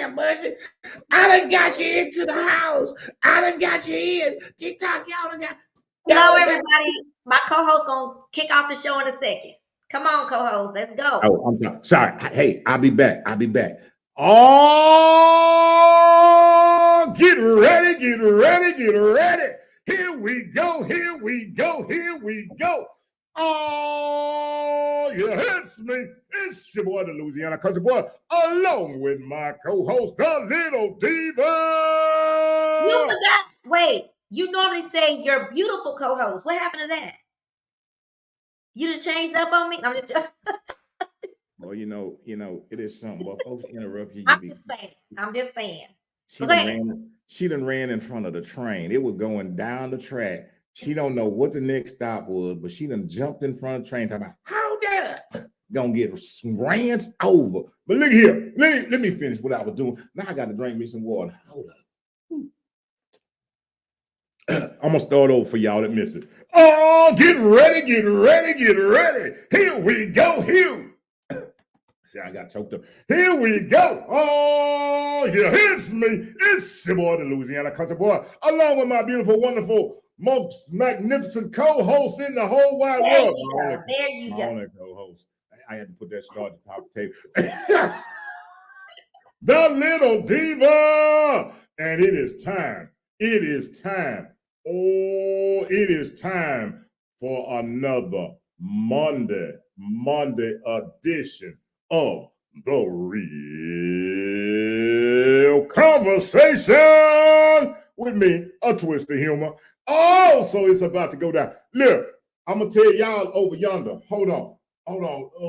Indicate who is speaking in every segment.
Speaker 1: there, Bushy. I done got you into the house. I done got you in. TikTok, y'all done got.
Speaker 2: Hello, everybody. My co-host gonna kick off the show in a second. Come on, co-host. Let's go.
Speaker 1: Oh, I'm sorry. Hey, I'll be back. Oh, get ready. Here we go. Oh, yeah, it's me. It's your boy, the Louisiana country boy, along with my co-host, the little Diva.
Speaker 2: You forgot. Wait, you normally say your beautiful co-host. What happened to that? You done changed up on me? I'm just joking.
Speaker 1: Well, you know, it is something. But folks interrupt you.
Speaker 2: I'm just saying.
Speaker 1: She done ran in front of the train. It was going down the track. She don't know what the next stop was, but she done jumped in front of the train talking about, hold up, gonna get ran over. But look here, let me finish what I was doing. Now I got to drink me some water. Hold up. I'm gonna start over for y'all that miss it. Oh, get ready. Here we go. See, I got choked up. Here we go. Oh, yeah, it's me. It's your boy, the Louisiana country boy, along with my beautiful, wonderful, most magnificent co-host in the whole wide world.
Speaker 2: There you go.
Speaker 1: Only co-host. I had to put that star at the top of the table. The little Diva. And it is time. Oh, it is time for another Monday edition of The Real Conversation with me, a twist of humor. Oh, so it's about to go down. Look, I'm going to tell y'all over yonder. Hold on.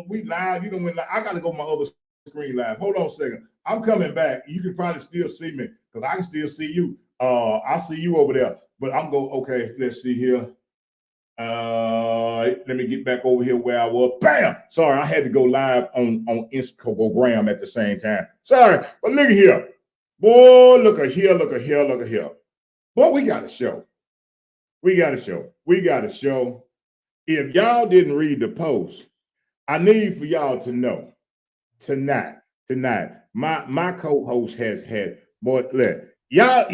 Speaker 1: We live. You don't win live. I got to go my other screen live. Hold on a second. I'm coming back. You can probably still see me because I can still see you. I see you over there. But I'm going, okay, let's see here. Let me get back over here where I was. Bam! Sorry, I had to go live on Instagram at the same time. Sorry, but look at here. Boy, look at here. Boy, we got a show. If y'all didn't read the post, I need for y'all to know tonight, my co-host has had, boy, look, y'all,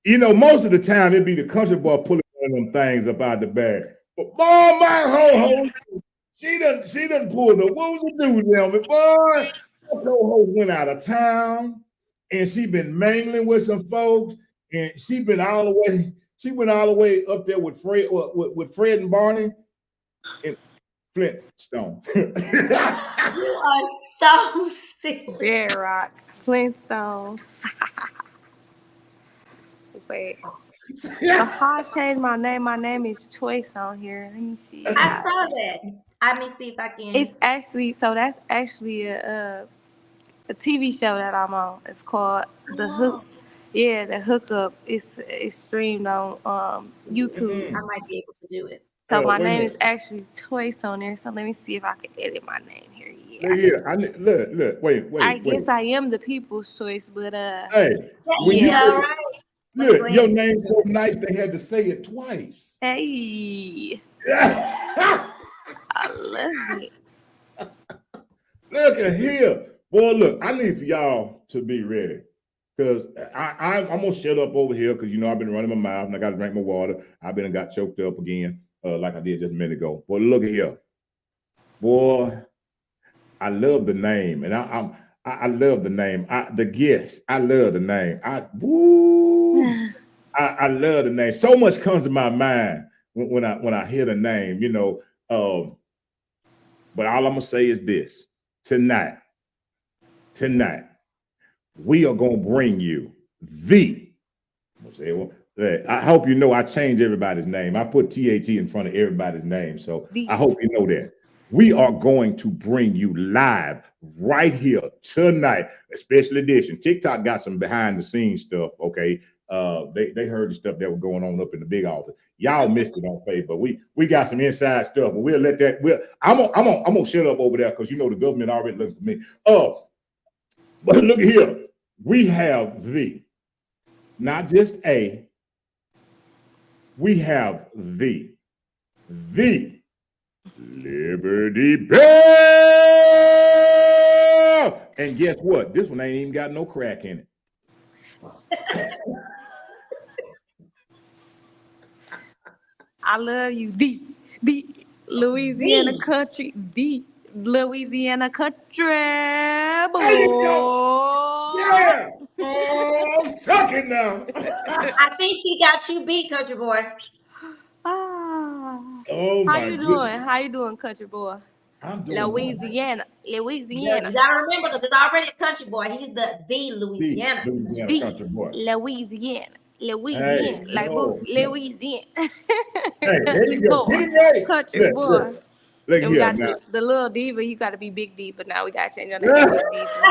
Speaker 1: you know, most of the time it be the country boy pulling one of them things up out the bag. But boy, my ho-ho, she done pulled the what was the news on me, boy. My co-host went out of town and she been mangling with some folks, and she went all the way up there with Fred and Barney in Flintstone.
Speaker 2: You are so sick.
Speaker 3: Yeah, Rock. Flintstones. Wait. So how I changed my name? My name is Choice on here. Let me see.
Speaker 2: I saw that. Let me see if I can.
Speaker 3: It's actually that's actually a TV show that I'm on. It's called The Hook. Yeah, The Hookup. It's streamed on YouTube.
Speaker 2: I might be able to do it.
Speaker 3: So my name is actually Choice on there. So let me see if I can edit my name here.
Speaker 1: Look, wait.
Speaker 3: I guess I am the people's choice, but
Speaker 1: hey,
Speaker 2: right.
Speaker 1: Look, your name's so nice they had to say it twice.
Speaker 3: Hey. I love it.
Speaker 1: Look at here. Boy, look, I need for y'all to be ready. Because I'm going to shut up over here because, you know, I've been running my mouth and I got to drink my water. I've been and got choked up again like I did just a minute ago. Boy, look at here. Boy, I love the name. And I love the name. The guest, I love the name. I love the name. So much comes to my mind when I hear the name, you know. But all I'm gonna say is this: tonight, we are gonna bring you I hope you know I changed everybody's name. I put TAT in front of everybody's name, so I hope you know that. We are going to bring you live right here tonight, a special edition. TikTok got some behind the scenes stuff, okay? They heard the stuff that was going on up in the big office. Y'all missed it on Facebook. We got some inside stuff, but we'll let that. I'm gonna shut up over there because you know the government already looking for me. But look at here, we have not just a, we have the Liberty Bell. Oh, and guess what? This one ain't even got no crack in it.
Speaker 3: I love you, the Louisiana
Speaker 2: D.
Speaker 3: country, the Louisiana country
Speaker 1: There you go.
Speaker 3: boy.
Speaker 1: Yeah. Oh, suck it now.
Speaker 2: I think she got you beat, country boy.
Speaker 3: Ah,
Speaker 1: Oh
Speaker 3: how
Speaker 1: my
Speaker 3: you doing?
Speaker 1: goodness.
Speaker 3: How you doing, country boy?
Speaker 1: I'm doing all right.
Speaker 3: Louisiana,
Speaker 2: You
Speaker 3: Louisiana,
Speaker 2: gotta remember because it's already a country boy. He's the
Speaker 1: The
Speaker 2: Louisiana.
Speaker 1: Louisiana
Speaker 3: the
Speaker 1: country boy.
Speaker 3: Louisiana,
Speaker 1: Hey,
Speaker 3: Louisiana, like book
Speaker 1: no, no.
Speaker 3: Louisiana,
Speaker 1: Hey, there
Speaker 3: country
Speaker 1: you go.
Speaker 3: boy,
Speaker 1: Get it right.
Speaker 3: country
Speaker 1: Look,
Speaker 3: boy.
Speaker 1: look, look
Speaker 3: And we
Speaker 1: here
Speaker 3: got
Speaker 1: now.
Speaker 3: the little diva. You got to be Big Diva now. We got to change your name to Big Diva.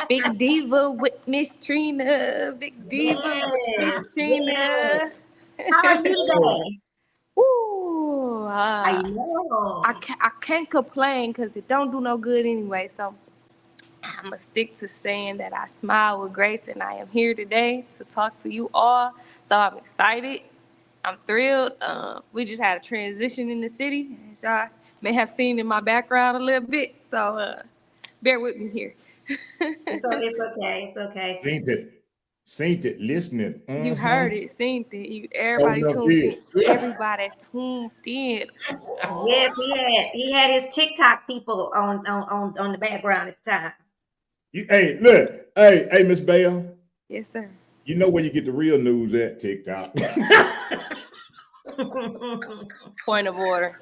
Speaker 3: Big Diva with Miss Trina. Big Diva with Miss
Speaker 2: Yes, yes.
Speaker 3: Trina.
Speaker 2: How are you
Speaker 1: Oh,
Speaker 2: today?
Speaker 3: Ooh,
Speaker 2: I know.
Speaker 3: I can't complain because it don't do no good anyway. So I'm going to stick to saying that I smile with grace and I am here today to talk to you all. So I'm excited. I'm thrilled. We just had a transition in the city, as y'all may have seen in my background a little bit. So bear with me here.
Speaker 2: It's okay. It's okay.
Speaker 1: seen it. Seen it. Listening.
Speaker 3: You
Speaker 1: Mm-hmm.
Speaker 3: heard it, seen it.
Speaker 1: So
Speaker 3: Everybody
Speaker 1: enough
Speaker 3: tuned in.
Speaker 1: did.
Speaker 3: Everybody tuned in.
Speaker 2: Yes, he had his TikTok people on the background at the time.
Speaker 1: Hey, look. Hey, Miss Bell.
Speaker 3: Yes, sir.
Speaker 1: You know where you get the real news at? TikTok.
Speaker 3: Point of order.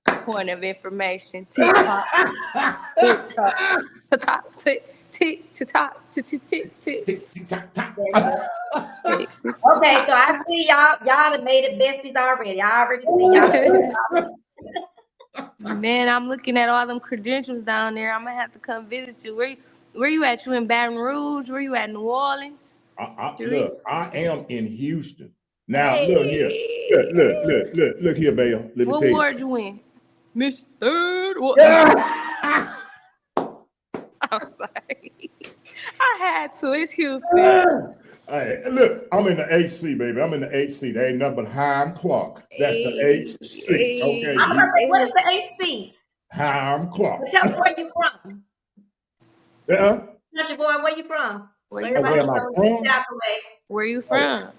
Speaker 3: Point of information. TikTok. TikTok. TikTok. TikTok. TikTok.
Speaker 1: Tick, tick, tock, tock.
Speaker 2: Okay, so I see y'all have made it besties already. I already see y'all.
Speaker 3: Man, I'm looking at all them credentials down there. I'm gonna have to come visit you. Where you at? You in Baton Rouge? Where you at? New Orleans? Three.
Speaker 1: Look, I am in Houston. Now, look here.
Speaker 3: Hey,
Speaker 1: Look here, Bell. Let me
Speaker 3: what
Speaker 1: tell you
Speaker 3: ward you in? Miss Third. What?
Speaker 1: something.
Speaker 3: I'm sorry. I had to. It's Houston.
Speaker 1: Hey, look, I'm in the HC, baby. I'm in the HC. There ain't nothing but Hiram Clark. That's the
Speaker 3: Hey,
Speaker 1: HC. Okay,
Speaker 2: I'm gonna
Speaker 3: hey,
Speaker 2: say, what
Speaker 3: hey.
Speaker 2: is the AC?
Speaker 1: Hiram Clark.
Speaker 2: But tell me where you from.
Speaker 1: uh
Speaker 2: Country boy, where you from?
Speaker 3: Where
Speaker 2: So
Speaker 3: you
Speaker 2: everybody
Speaker 1: Where am
Speaker 2: can
Speaker 1: I
Speaker 3: from?
Speaker 2: know get
Speaker 1: from?
Speaker 2: out the way.
Speaker 3: Where you
Speaker 1: Oh,
Speaker 3: from?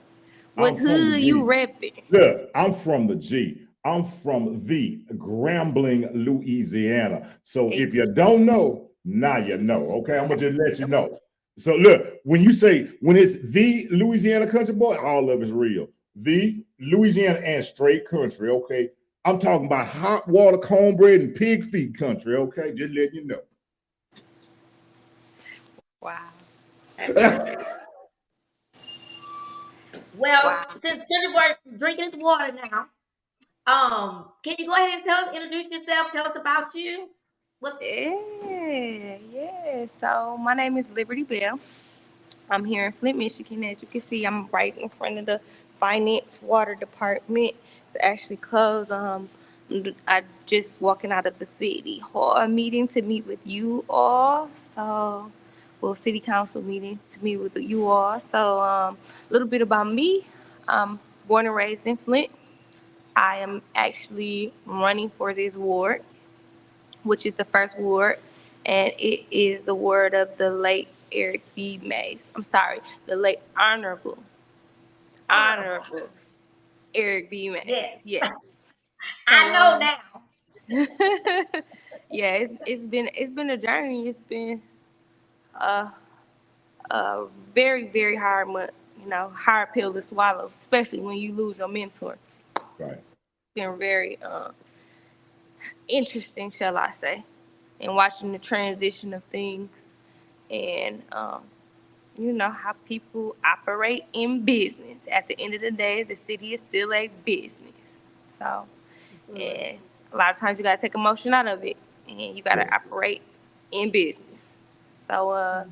Speaker 3: What
Speaker 1: I'm from the
Speaker 3: hood you
Speaker 1: G.
Speaker 3: repping?
Speaker 1: Look, I'm from the G. I'm from the Grambling, Louisiana. So
Speaker 3: Hey,
Speaker 1: if you don't know, now you know. Okay, I'm gonna just let you know. So look, when it's the Louisiana country boy, all of it's real. The Louisiana and straight country. Okay, I'm talking about hot water cornbread and pig feet country. Okay, just letting you know.
Speaker 3: wow. That's crazy.
Speaker 2: Well,
Speaker 3: Wow.
Speaker 2: since country boy drinking his water now, can you go ahead and introduce yourself? Tell us about you. What's
Speaker 3: Yeah. So my name is Liberty Bell. I'm here in Flint, Michigan. As you can see, I'm right in front of the finance water department. It's actually closed. I just walking out of the city hall meeting to meet with you all. So, well, city council meeting to meet with you all. So, a little bit about me. I'm born and raised in Flint. I am actually running for this ward, which is the first ward, and it is the word of the late Eric B. Mays. I'm sorry, the late
Speaker 2: honorable?
Speaker 3: Honorable Eric B. Mays.
Speaker 2: Yes,
Speaker 3: Yes.
Speaker 2: I
Speaker 3: So,
Speaker 2: know now.
Speaker 3: yeah, it's been a journey. It's been a, a very very hard month. Hard pill to swallow, especially when you lose your mentor.
Speaker 1: Right.
Speaker 3: Been very interesting, shall I say, and watching the transition of things and how people operate in business. At the end of the day, the city is still a business. So, and a lot of times you gotta take emotion out of it, and you gotta
Speaker 1: Yes.
Speaker 3: operate in business. So,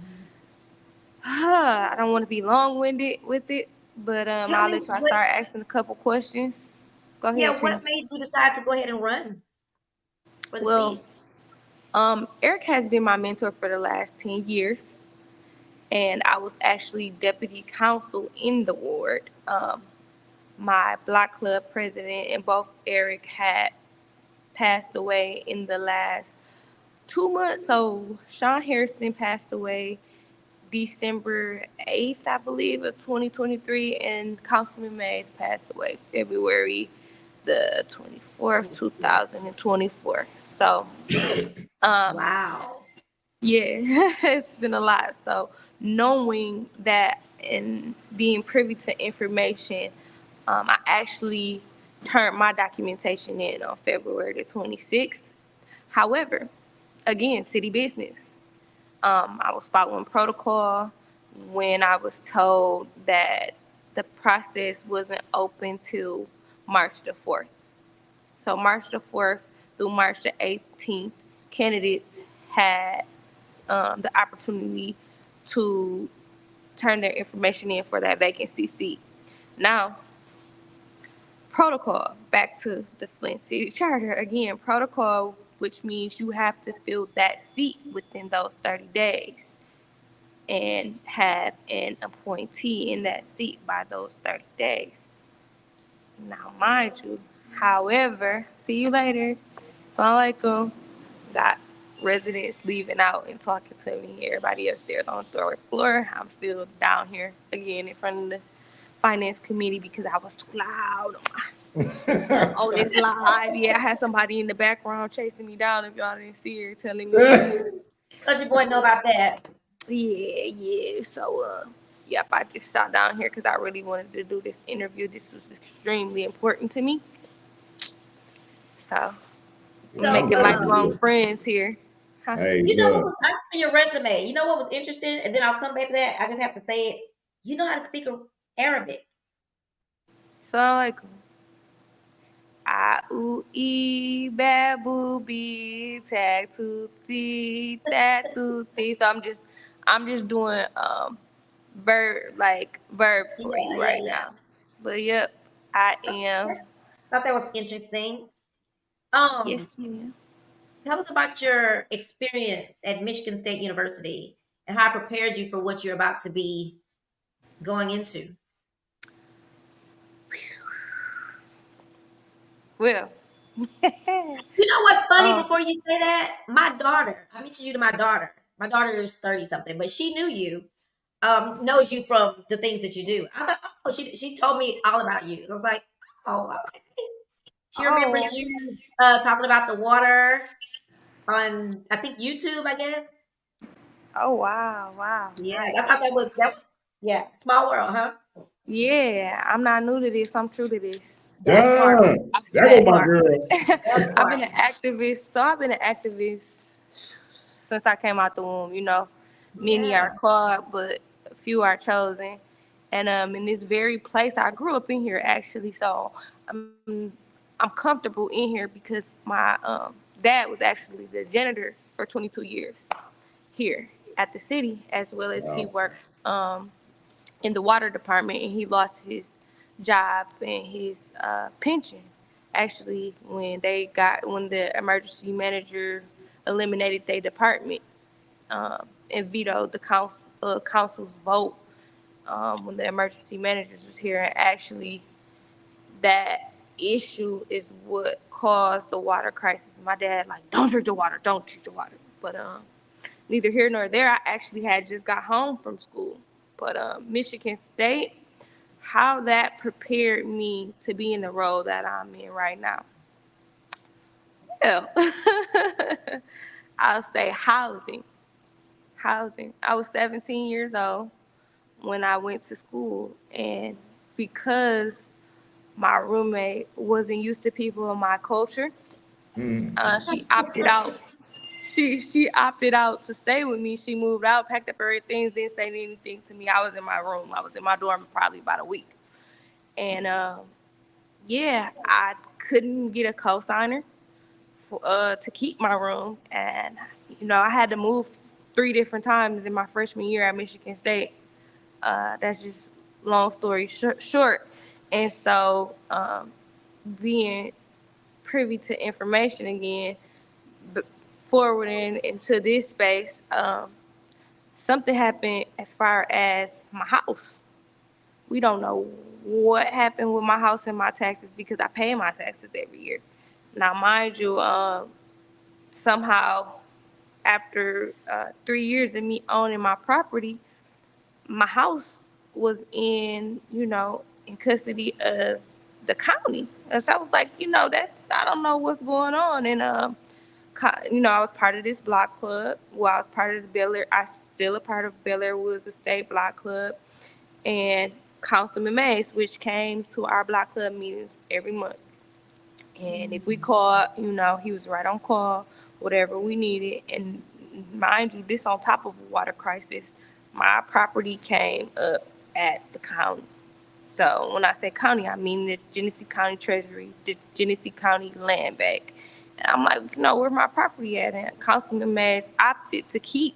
Speaker 3: I don't want to be long-winded with it, but
Speaker 2: Tell
Speaker 3: I'll
Speaker 2: me
Speaker 3: let y'all
Speaker 2: what.
Speaker 3: start asking a couple questions. Go
Speaker 2: Yeah,
Speaker 3: ahead,
Speaker 2: what
Speaker 3: Trina.
Speaker 2: made you decide to go ahead and run for the
Speaker 3: Well,
Speaker 2: seat?
Speaker 3: Eric has been my mentor for the last 10 years, and I was actually deputy counsel in the ward. My block club president and both Eric had passed away in the last 2 months. So Sean Harrison passed away December 8th, I believe, of 2023, and Councilman Mays passed away February the 24th, 2024. So, um,
Speaker 2: Wow.
Speaker 3: yeah, it's been a lot. So, knowing that and being privy to information, I actually turned my documentation in on February the 26th. However, again, city business. I was following protocol when I was told that the process wasn't open till March the 4th. So March the 4th through March the 18th, candidates had the opportunity to turn their information in for that vacancy seat. Now, protocol, back to the Flint City Charter. Again, protocol, which means you have to fill that seat within those 30 days and have an appointee in that seat by those 30 days. Now, mind you, however, see you later. Assalamu alaikum. Got residents leaving out and talking to me. Everybody upstairs on the third floor. I'm still down here again in front of the finance committee because I was too loud on this live. Yeah, I had somebody in the background chasing me down. If y'all didn't see her, telling me,
Speaker 2: Country boy know about that.
Speaker 3: yeah. So, yep, I just sat down here because I really wanted to do this interview. This was extremely important to me. So, we're
Speaker 2: So,
Speaker 3: making lifelong
Speaker 1: Good.
Speaker 3: friends here. Huh?
Speaker 1: Hey,
Speaker 2: you know what
Speaker 1: look.
Speaker 2: was I see your resume? You know what was interesting, and then I'll come back to that. I just have to say it. You know how to speak Arabic.
Speaker 3: So, like, I ooh ee babu bee tag tootsie that tootsie. So I'm just doing verbs for
Speaker 2: Yeah,
Speaker 3: you
Speaker 2: yeah,
Speaker 3: right
Speaker 2: yeah.
Speaker 3: now. But yep, I am.
Speaker 2: Okay. Thought that was interesting.
Speaker 3: Yes,
Speaker 2: Um,
Speaker 3: ma'am.
Speaker 2: Tell us about your experience at Michigan State University and how it prepared you for what you're about to be going into.
Speaker 3: Well,
Speaker 2: You know what's funny
Speaker 3: um,
Speaker 2: before you say that? My daughter, I mentioned you to my daughter. My daughter is 30 something, but she knew you, knows you from the things that you do. I thought, oh, she told me all about you. I was like, oh, okay. She remembers
Speaker 3: oh,
Speaker 2: you talking about the water on, I think, YouTube, I guess.
Speaker 3: oh, wow, wow,
Speaker 2: Yeah, I
Speaker 3: nice.
Speaker 2: thought that was, yeah, small world, huh?
Speaker 3: Yeah, I'm not new to this. I'm true to this.
Speaker 2: That part,
Speaker 1: Done.
Speaker 3: I've been
Speaker 1: There go
Speaker 2: that
Speaker 3: a,
Speaker 1: my
Speaker 2: part,
Speaker 1: girl.
Speaker 2: that
Speaker 3: I've
Speaker 2: part.
Speaker 3: been an activist. So I've been an activist since I came out the womb. Many are
Speaker 2: Yeah.
Speaker 3: called, but a few are chosen. And in this very place, I grew up in here actually. So I'm comfortable in here because my dad was actually the janitor for 22 years here at the city, as well as he
Speaker 1: Wow.
Speaker 3: worked in the water department, and he lost his job and his pension actually when the emergency manager eliminated their department and vetoed the council's vote when the emergency managers was here, and actually that issue is what caused the water crisis. My dad like, don't drink the water, don't drink the water. But neither here nor there. I actually had just got home from school. But Michigan State, how that prepared me to be in the role that I'm in right now. Well, I'll say housing. Housing. I was 17 years old when I went to school, and because my roommate wasn't used to people in my culture,
Speaker 1: Mm.
Speaker 3: she opted out. She opted out to stay with me. She moved out, packed up her things, didn't say anything to me. I was in my room. I was in my dorm probably about a week, and yeah, I couldn't get a cosigner to keep my room, and I had to move 3 different times in my freshman year at Michigan State. That's just long story short. And so, being privy to information again, forwarding into this space, something happened as far as my house. We don't know what happened with my house and my taxes because I pay my taxes every year. Now, mind you, somehow after 3 years of me owning my property, my house was in custody of the county. And so I was like, I don't know what's going on. And I was part of this block club. Well, I was part of the Bel Air. I still a part of Bel Air Woods Estate Block Club, and Councilman Mays, which came to our block club meetings every month. And if we called, he was right on call, whatever we needed. And mind you, this on top of a water crisis, my property came up at the county. So when I say county, I mean the Genesee County Treasury, the Genesee County Land Bank. And I'm like, where my property at? And Councilman Mays opted to keep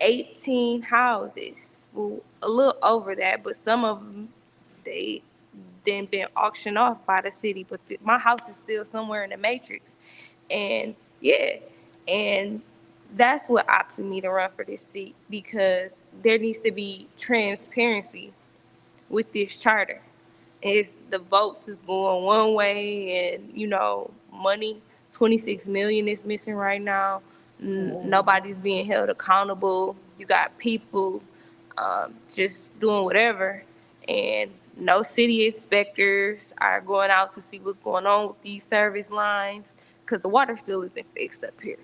Speaker 3: 18 houses. Well, a little over that, but some of them, they then been auctioned off by the city. But my house is still somewhere in the matrix. And yeah, and that's what opted me to run for this seat, because there needs to be transparency with this charter. Is the votes is going one way, and money, 26 million is missing right now. Nobody's being held accountable. You got people just doing whatever, and no city inspectors are going out to see what's going on with these service lines, because the water still isn't fixed up here.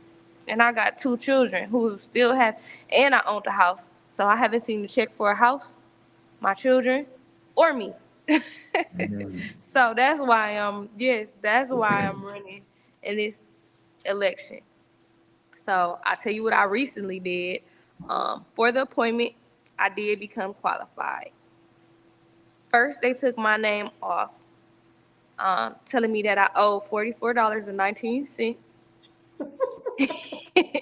Speaker 3: And I got 2 children who still have, and I owned a house, so I haven't seen the check for a house, my children, or me. So that's why I'm running in this election. So I tell you what I recently did. For the appointment, I did become qualified. First, they took my name off, telling me that I owe $44.19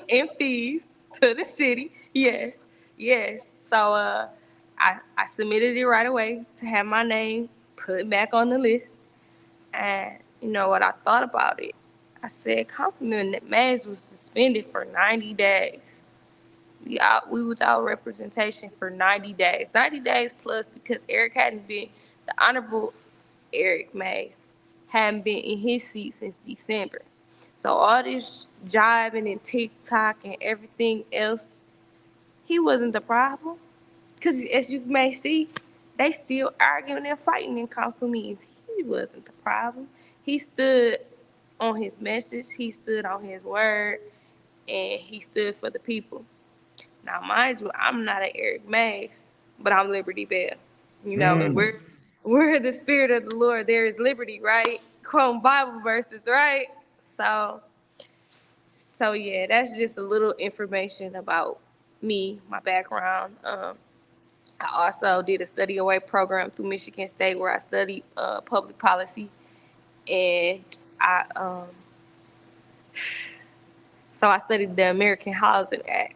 Speaker 3: in fees to the city. Yes, yes. So I submitted it right away to have my name put back on the list. And you know what I thought about it? I said, Councilman Mays was suspended for 90 days. We without representation for 90 days. 90 days plus, because Eric hadn't been, the Honorable Eric Mays hadn't been in his seat since December. So all this jibing and TikTok and everything else, he wasn't the problem. Because as you may see, they still arguing and fighting in council meetings. He wasn't the problem. He stood on his message, he stood on his word, and he stood for the people. Now, mind you, I'm not an Eric Mays, but I'm Liberty Bell. And where the spirit of the Lord, there is liberty, right? Quoting Bible verses, right? So yeah, that's just a little information about me, my background. I also did a study away program through Michigan State where I studied public policy, and so I studied the American Housing Act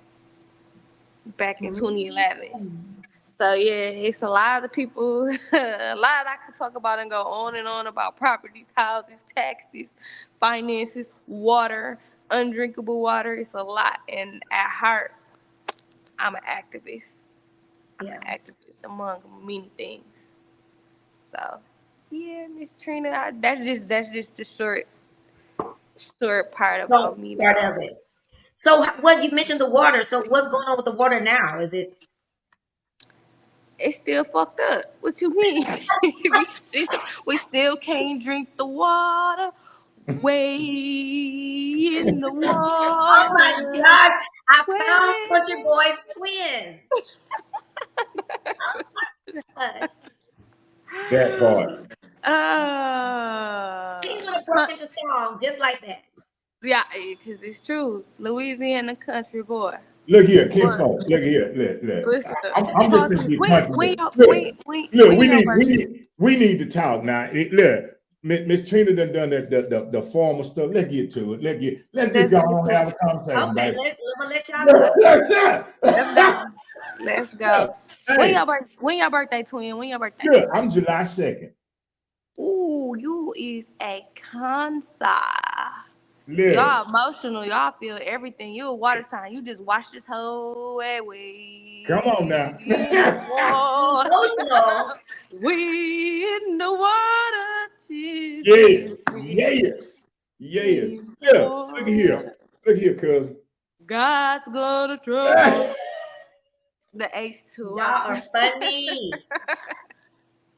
Speaker 3: back in 2011. So yeah, it's a lot of people, a lot I could talk about and go on and on about properties, houses, taxes, finances, water, undrinkable water. It's a lot, and at heart, I'm an activist. I'm an activist among many things. So, yeah, Miss Trina, that's just the short part about me.
Speaker 2: Part of it. So, what you mentioned the water. So, what's going on with the water now? Is it?
Speaker 3: It's still fucked up. What you mean? we still can't drink the water. Way in the water.
Speaker 2: Oh my God! I found Country Boy's twin. Gosh.
Speaker 1: That part.
Speaker 2: He would have broke into song just like that.
Speaker 3: Yeah, because it's true. Louisiana country boy.
Speaker 1: Look here, Kim Folk. Look here. Look. I'm just thinking country. Look, we need to talk now. Look, Miss Trina done the formal stuff. Let's get to it. Let's get going on and have a conversation.
Speaker 2: Okay, let y'all go.
Speaker 3: Let's go. Hey. When your birthday, twin? When your birthday?
Speaker 1: Yeah, I'm July 2nd.
Speaker 3: Ooh, you is a Cancer. Y'all emotional. Y'all feel everything. You a water sign. You just watch this whole way.
Speaker 1: Come on now.
Speaker 2: Emotional.
Speaker 3: We in the water.
Speaker 1: Yes. Yeah. Look here, cousin.
Speaker 3: God's gonna trouble. The H2.
Speaker 2: Y'all are funny.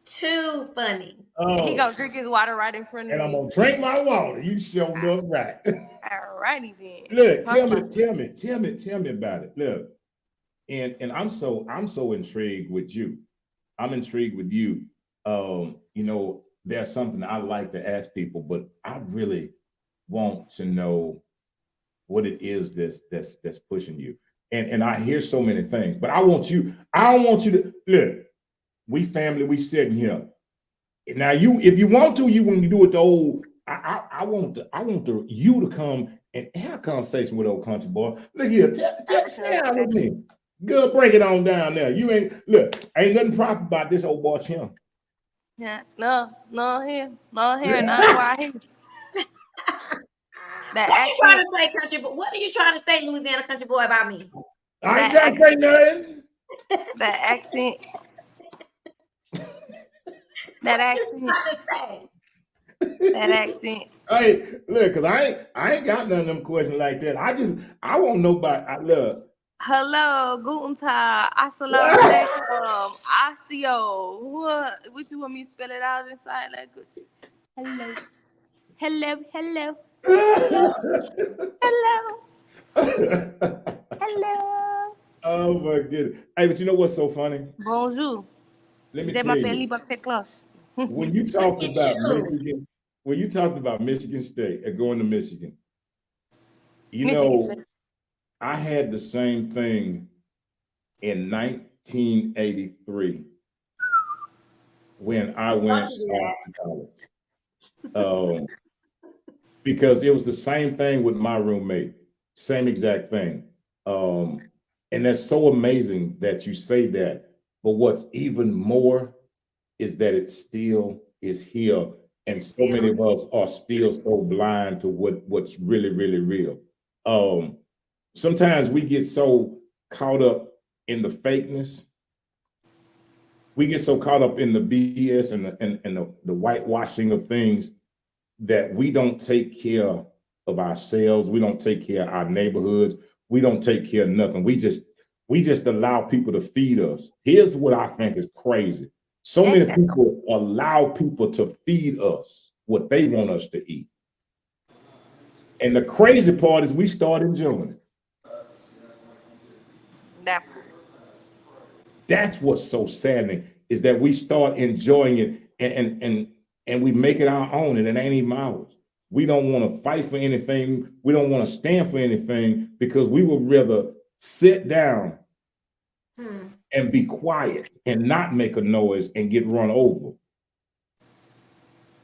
Speaker 2: Too funny.
Speaker 3: He
Speaker 1: Oh,
Speaker 3: gonna drink his water right in front of
Speaker 1: and I'm
Speaker 3: me.
Speaker 1: gonna drink my water. You showed up right.
Speaker 3: Alrighty then.
Speaker 1: Look,
Speaker 3: Talk
Speaker 1: tell me about it. Look, and I'm so intrigued with you. I'm intrigued with you. You know, there's something I like to ask people, but I really want to know what it is that's pushing you. And I hear so many things, but I don't want you to look. We family, we sitting here. Now if you want to, when you do it the old, I want you to come and have a conversation with old country boy. Look here, say out with me. Good, break it on down there. You ain't nothing proper about this old boy Chim.
Speaker 3: Yeah, no here, not why here.
Speaker 2: What you trying to say, country boy? What are you trying to say, Louisiana country boy, about me?
Speaker 1: I ain't trying to say nothing.
Speaker 3: That accent. That accent. That accent.
Speaker 1: Hey, look, cause I ain't got none of them questions like that. I won't know about. I love.
Speaker 3: Hello, guten tag, assalamu alaikum, asio. What you want me to spell it out in sign language? Hello, hello.
Speaker 1: Oh my goodness. Hey, but you know what's so funny?
Speaker 3: Bonjour.
Speaker 1: Let me tell you. When you talked about Michigan, State and going to Michigan, you know, I had the same thing in 1983 when I went off to college. Because it was the same thing with my roommate, same exact thing. And that's so amazing that you say that. But what's even more is that it still is here. And so many of us are still so blind to what's really, really real. Sometimes we get so caught up in the fakeness. We get so caught up in the BS and the whitewashing of things that we don't take care of ourselves. We don't take care of our neighborhoods. We don't take care of nothing. We just allow people to feed us. Here's what I think is crazy. So many people allow people to feed us what they want us to eat. And the crazy part is we start enjoying it. That's what's so saddening, is that we start enjoying it and we make it our own, and it ain't even ours. We don't want to fight for anything. We don't want to stand for anything, because we would rather sit down and be quiet and not make a noise and get run over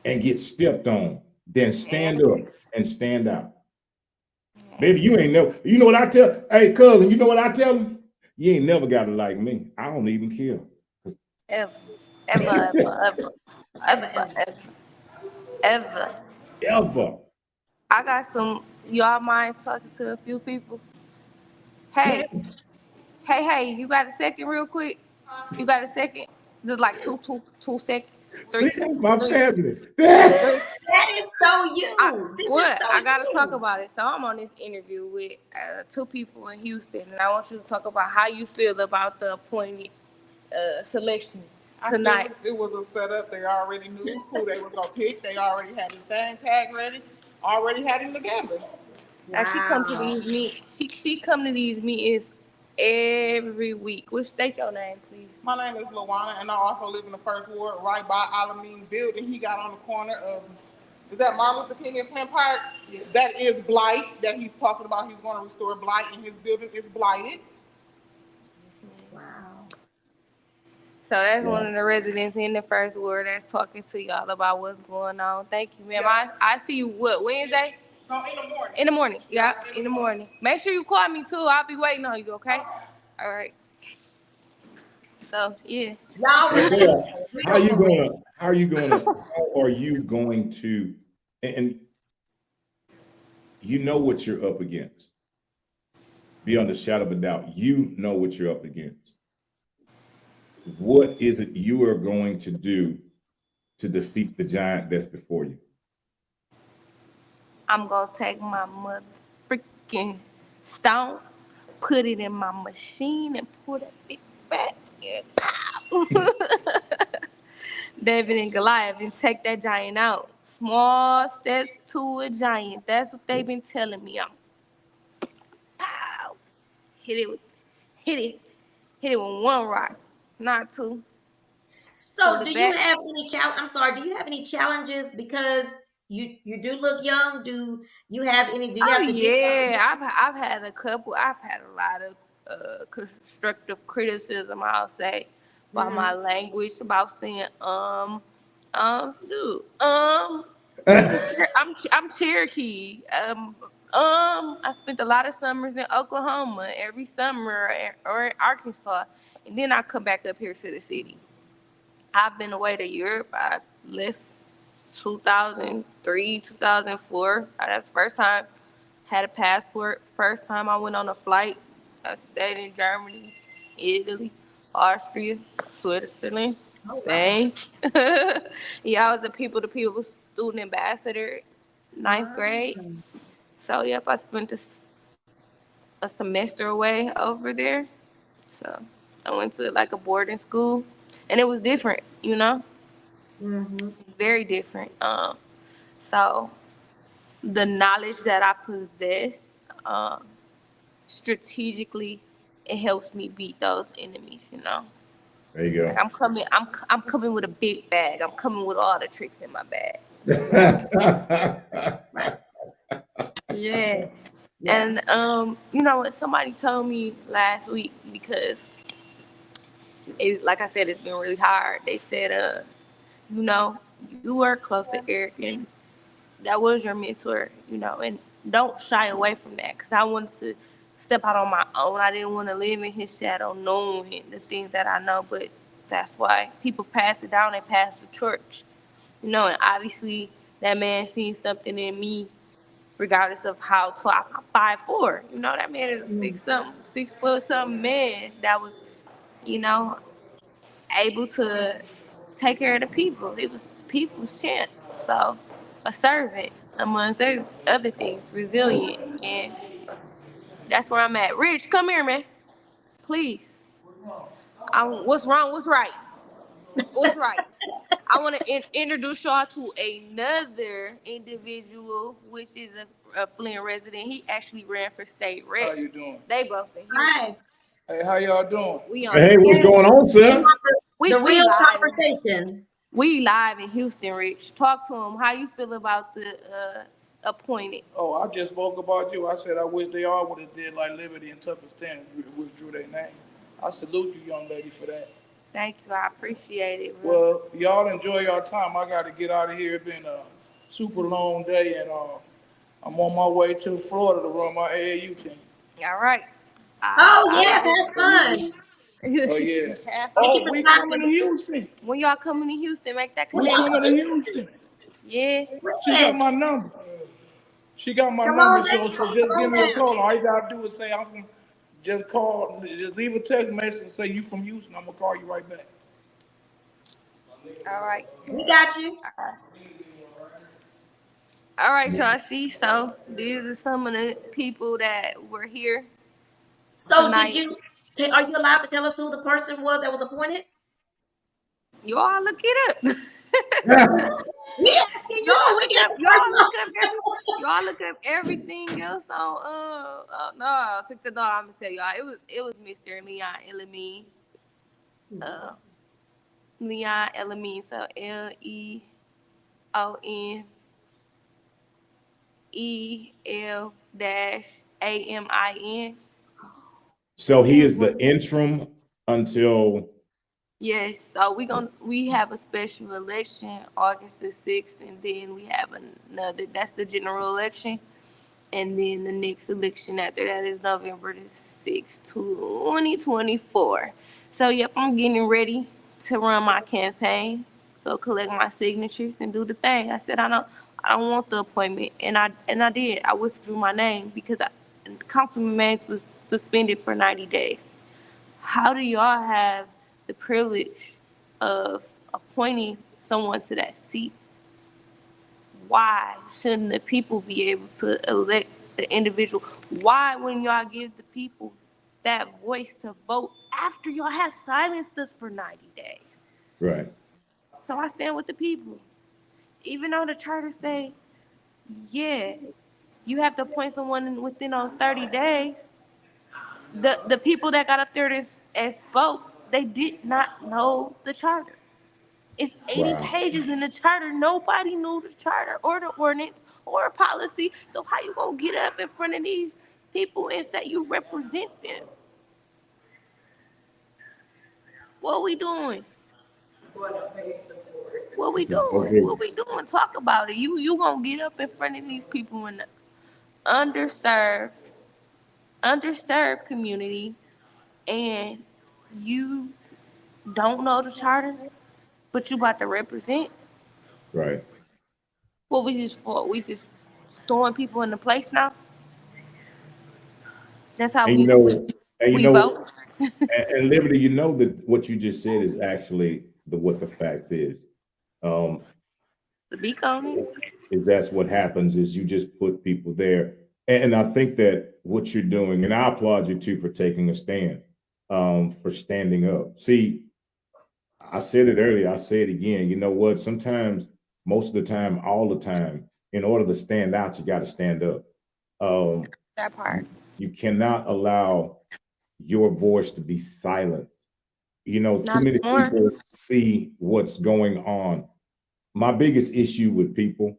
Speaker 1: and get stepped on than stand up and stand out. Baby, you ain't never, you know what I tell? Hey, cousin, you know what I tell him? You ain't never got to like me. I don't even care. Ever.
Speaker 3: I got some, y'all mind talking to a few people? Hey, you got a second real quick? You got a second? Just like two seconds.
Speaker 1: See, that's my family.
Speaker 2: That is so you.
Speaker 3: I gotta talk about it. So I'm on this interview with 2 people in Houston, and I want you to talk about how you feel about the appointed selection tonight.
Speaker 4: It was a setup. They already knew who they was gonna pick. They already had his name tag ready. Already had him together.
Speaker 3: Wow. She come to these meetings. She come to these meetings every week. Which state your name, please?
Speaker 4: My name is Luana, and I also live in the first ward, right by Alameen building. He got on the corner of, is that Martin Luther King and Flint Park? Yeah. That is blight that he's talking about. He's going to restore blight, and his building is blighted.
Speaker 2: Wow.
Speaker 3: So that's one of the residents in the first ward that's talking to y'all about what's going on. Thank you, ma'am. Yeah. I see you, Wednesday?
Speaker 4: No, in the morning.
Speaker 3: In the morning, yeah, in the morning. Make sure you call me too. I'll be waiting on you, okay? All right. So yeah.
Speaker 2: Y'all really
Speaker 1: how are you going to and you know what you're up against. Beyond a shadow of a doubt, you know what you're up against. What is it you are going to do to defeat the giant that's before you?
Speaker 3: I'm gonna take my mother freaking stomp, put it in my machine, and pull that big back and pow. David and Goliath, and take that giant out. Small steps to a giant. That's what they've been telling me. I'm pow. Hit it with hit it. Hit it with one rock, not two. Pull
Speaker 2: So, do
Speaker 3: it
Speaker 2: you
Speaker 3: back.
Speaker 2: have any challenge? I'm sorry. Do you have any challenges because you do look young? Do you have any? Do you
Speaker 3: Oh
Speaker 2: have to do something?
Speaker 3: yeah, I've had a couple. I've had a lot of constructive criticism. I'll say about my
Speaker 2: Mm-hmm.
Speaker 3: language, about saying shoot I'm Cherokee. I spent a lot of summers in Oklahoma every summer or in Arkansas, and then I come back up here to the city. I've been away to Europe. I left 2003, 2004. That's the first time had a passport. First time I went on a flight. I stayed in Germany, Italy, Austria, Switzerland,
Speaker 2: Oh wow.
Speaker 3: Spain. Yeah, I was a people-to-people student ambassador, ninth
Speaker 2: Wow.
Speaker 3: grade. So yep, I spent a semester away over there. So I went to like a boarding school, and it was different,
Speaker 2: Mm-hmm.
Speaker 3: very different. So the knowledge that I possess, strategically, it helps me beat those enemies.
Speaker 1: There you
Speaker 3: Like
Speaker 1: go.
Speaker 3: I'm coming with a big bag. I'm coming with all the tricks in my bag.
Speaker 2: Right.
Speaker 3: Yeah.
Speaker 2: Yeah.
Speaker 3: And you know what? Somebody told me last week, because like I said, it's been really hard. They said, you know, you were close to Eric, and that was your mentor, and don't shy away from that, because I wanted to step out on my own. I didn't want to live in his shadow knowing the things that I know, but that's why people pass it down and pass the torch, and obviously that man seen something in me, regardless of how tall. I'm 5'4", that man is a
Speaker 2: Mm.
Speaker 3: 6 foot something man that was, you know, able to take care of the people. It was people's champ. So a servant, amongst other things, resilient. And that's where I'm at. Rich, come here, man. Please. What's wrong? What's right? What's right? I want to introduce y'all to another individual, which is a Flint resident. He actually ran for state rep. How you doing? They both in Houston.
Speaker 2: Hi.
Speaker 3: Hey, how y'all doing? We on
Speaker 1: Hey, what's
Speaker 2: Yes.
Speaker 1: going on,
Speaker 2: We
Speaker 1: sir?
Speaker 2: want
Speaker 3: we
Speaker 2: the
Speaker 3: we
Speaker 2: real
Speaker 3: live.
Speaker 2: conversation.
Speaker 3: We live in Houston, Rich. Talk to him. How you feel about the appointed?
Speaker 5: Oh, I just spoke about you. I said I wish they all would have did like Liberty and Tupperton withdrew their name. I salute you, young lady, for that.
Speaker 3: Thank you. I appreciate it, bro.
Speaker 5: Well, y'all enjoy your time. I got to get out of here. It's been a super long day, and I'm on my way to Florida to run my AAU team.
Speaker 3: All right.
Speaker 2: Oh
Speaker 3: I
Speaker 2: yes,
Speaker 3: look.
Speaker 2: have fun.
Speaker 5: Oh yeah.
Speaker 2: Thank you
Speaker 5: Oh,
Speaker 2: for
Speaker 5: we coming
Speaker 2: stopping.
Speaker 5: to Houston.
Speaker 3: When y'all coming to Houston, make that
Speaker 5: We
Speaker 2: When?
Speaker 5: coming to
Speaker 3: connection.
Speaker 5: Houston.
Speaker 3: Yeah.
Speaker 5: She got my number. She got my
Speaker 2: Come
Speaker 5: number,
Speaker 2: on
Speaker 5: so
Speaker 2: down.
Speaker 5: just
Speaker 2: Come
Speaker 5: give
Speaker 2: on
Speaker 5: me a
Speaker 2: down.
Speaker 5: call. All you gotta do is say I'm from. Just call. Just leave a text message and say you from Houston. I'm gonna call you right back.
Speaker 3: All right.
Speaker 2: We got you.
Speaker 3: All right, y'all. See, so these are some of the people that were here
Speaker 2: So did
Speaker 3: tonight.
Speaker 2: you are you allowed to tell us who the person was that was appointed?
Speaker 3: You all look it up.
Speaker 2: We asking you. We got the
Speaker 3: Y'all look up
Speaker 2: person
Speaker 3: y'all look up everything else on no, I took the no, I'm gonna tell y'all. It was Mr. Leon Elamine.
Speaker 2: on.
Speaker 3: Uh Leon Elamine, so LeonEL-AMIN.
Speaker 1: So he
Speaker 3: And
Speaker 1: is the interim until
Speaker 3: yes, so we have a special election August the 6th, and then we have another, that's the general election. And then the next election after that is November the 6th, 2024. So, yep, I'm getting ready to run my campaign, go collect my signatures, and do the thing. I said I don't want the appointment, and I did. I withdrew my name because Councilman Mays was suspended for 90 days. How do y'all have the privilege of appointing someone to that seat? Why shouldn't the people be able to elect the individual. Why, when y'all give the people that voice to vote after y'all have silenced us for 90 days?
Speaker 1: Right.
Speaker 3: So I stand with the people. Even though the charter say, yeah, you have to appoint someone within those 30 days, the people that got up there and spoke, they did not know the charter. It's 80
Speaker 1: Wow.
Speaker 3: pages in the charter. Nobody knew the charter or the ordinance or a policy. So how you gonna get up in front of these people and say you represent them? What we doing? What we doing?
Speaker 1: Okay.
Speaker 3: What we doing? Talk about it. You gonna get up in front of these people in the underserved, underserved community, and you don't know the charter, but you about to represent.
Speaker 1: Right.
Speaker 3: What we just for? We just throwing people in the place now. That's how
Speaker 1: And
Speaker 3: we
Speaker 1: and
Speaker 3: we vote.
Speaker 1: and Liberty, you know that what you just said is actually what the facts is. Um,
Speaker 3: Speak on it.
Speaker 1: is that's what happens is you just put people there. And I think that what you're doing, and I applaud you too for taking a stand, for standing up. See, I said it earlier, I say it again. You know what? Sometimes, most of the time, all the time, in order to stand out, you got to stand up. Um,
Speaker 3: That part.
Speaker 1: you cannot allow your voice to be silent. You know, too
Speaker 3: Not
Speaker 1: many
Speaker 3: more.
Speaker 1: people see what's going on. My biggest issue with people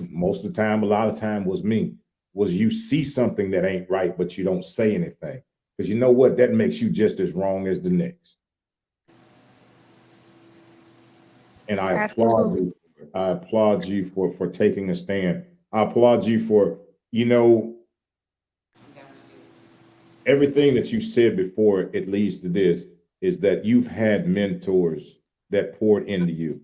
Speaker 1: most of the time, a lot of time was me, was you see something that ain't right, but you don't say anything. Because you know what? That makes you just as wrong as the next. And I applaud
Speaker 3: Absolutely.
Speaker 1: you. I applaud you for taking a stand. I applaud you for, you know, everything that you said before it leads to this is that you've had mentors that poured into you.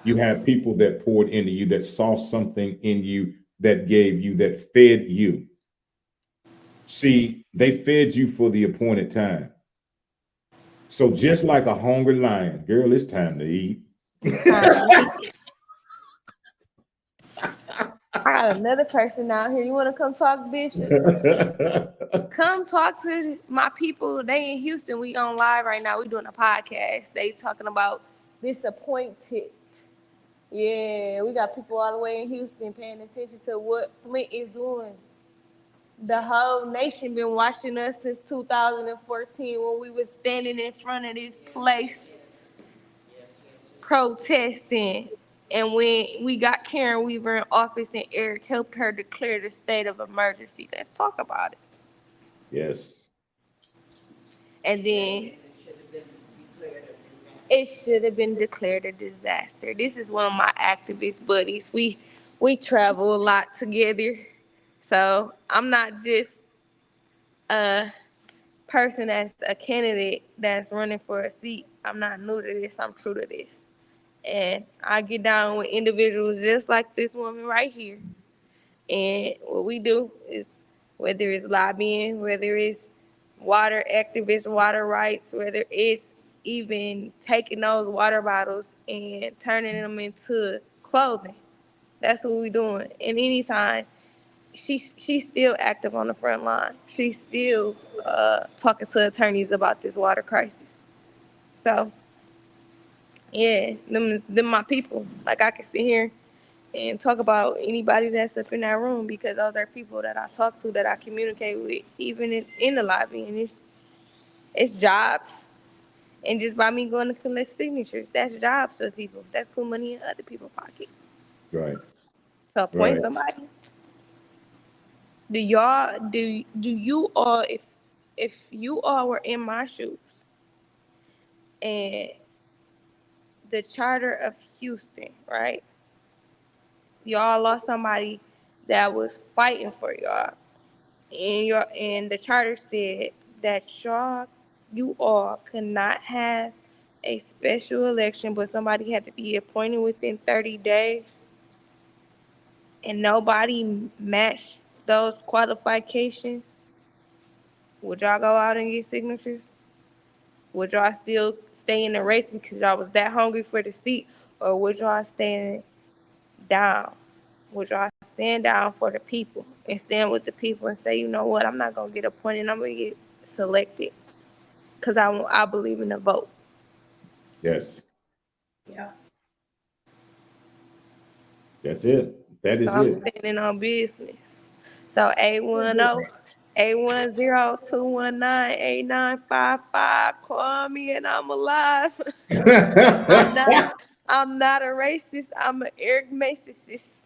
Speaker 1: You have people that poured into you, that saw something in you, that gave you, that fed you. See, they fed you for the appointed time. So just like a hungry lion, girl, it's time to eat.
Speaker 3: I got another person out here. You want to come talk, Bishop? Come talk to my people. They in Houston. We on live right now. We doing a podcast. They talking about disappointed. Yeah, we got people all the way in Houston paying attention to what Flint is doing. The whole nation been watching us since 2014 when we was standing in front of this place protesting. And when we got Karen Weaver in office and Eric helped her declare the state of emergency. Let's talk about it.
Speaker 1: Yes.
Speaker 3: And then it should have been declared a disaster. This is one of my activist buddies. We travel a lot together. So I'm not just a person that's a candidate that's running for a seat. I'm not new to this. I'm true to this. And I get down with individuals just like this woman right here. And what we do is, whether it's lobbying, whether it's water activists, water rights, whether it's even taking those water bottles and turning them into clothing. That's what we doing. And anytime she's still active on the front line. She's still talking to attorneys about this water crisis. So yeah, them my people. Like I can sit here and talk about anybody that's up in that room because those are people that I talk to, that I communicate with, even in the lobby. And it's jobs. And just by me going to collect signatures, that's jobs for people. That's put money in other people's pockets.
Speaker 1: Right.
Speaker 3: To appoint
Speaker 1: Right.
Speaker 3: somebody. Do you all, if you all were in my shoes and the charter of Houston, right? Y'all lost somebody that was fighting for y'all. And the charter said that you all could not have a special election, but somebody had to be appointed within 30 days, and nobody matched those qualifications. Would y'all go out and get signatures? Would y'all still stay in the race because y'all was that hungry for the seat, or would y'all stand down would y'all stand down for the people and stand with the people and say, you know what, I'm not gonna get appointed, I'm gonna get selected because I believe in the vote.
Speaker 1: Yes,
Speaker 2: Yeah.
Speaker 1: that's it. That
Speaker 3: So
Speaker 1: is
Speaker 3: I'm
Speaker 1: it.
Speaker 3: standing on business. So 810 810-219-8955. Call me and I'm alive. I'm not I'm not a racist. I'm an Eric Macist.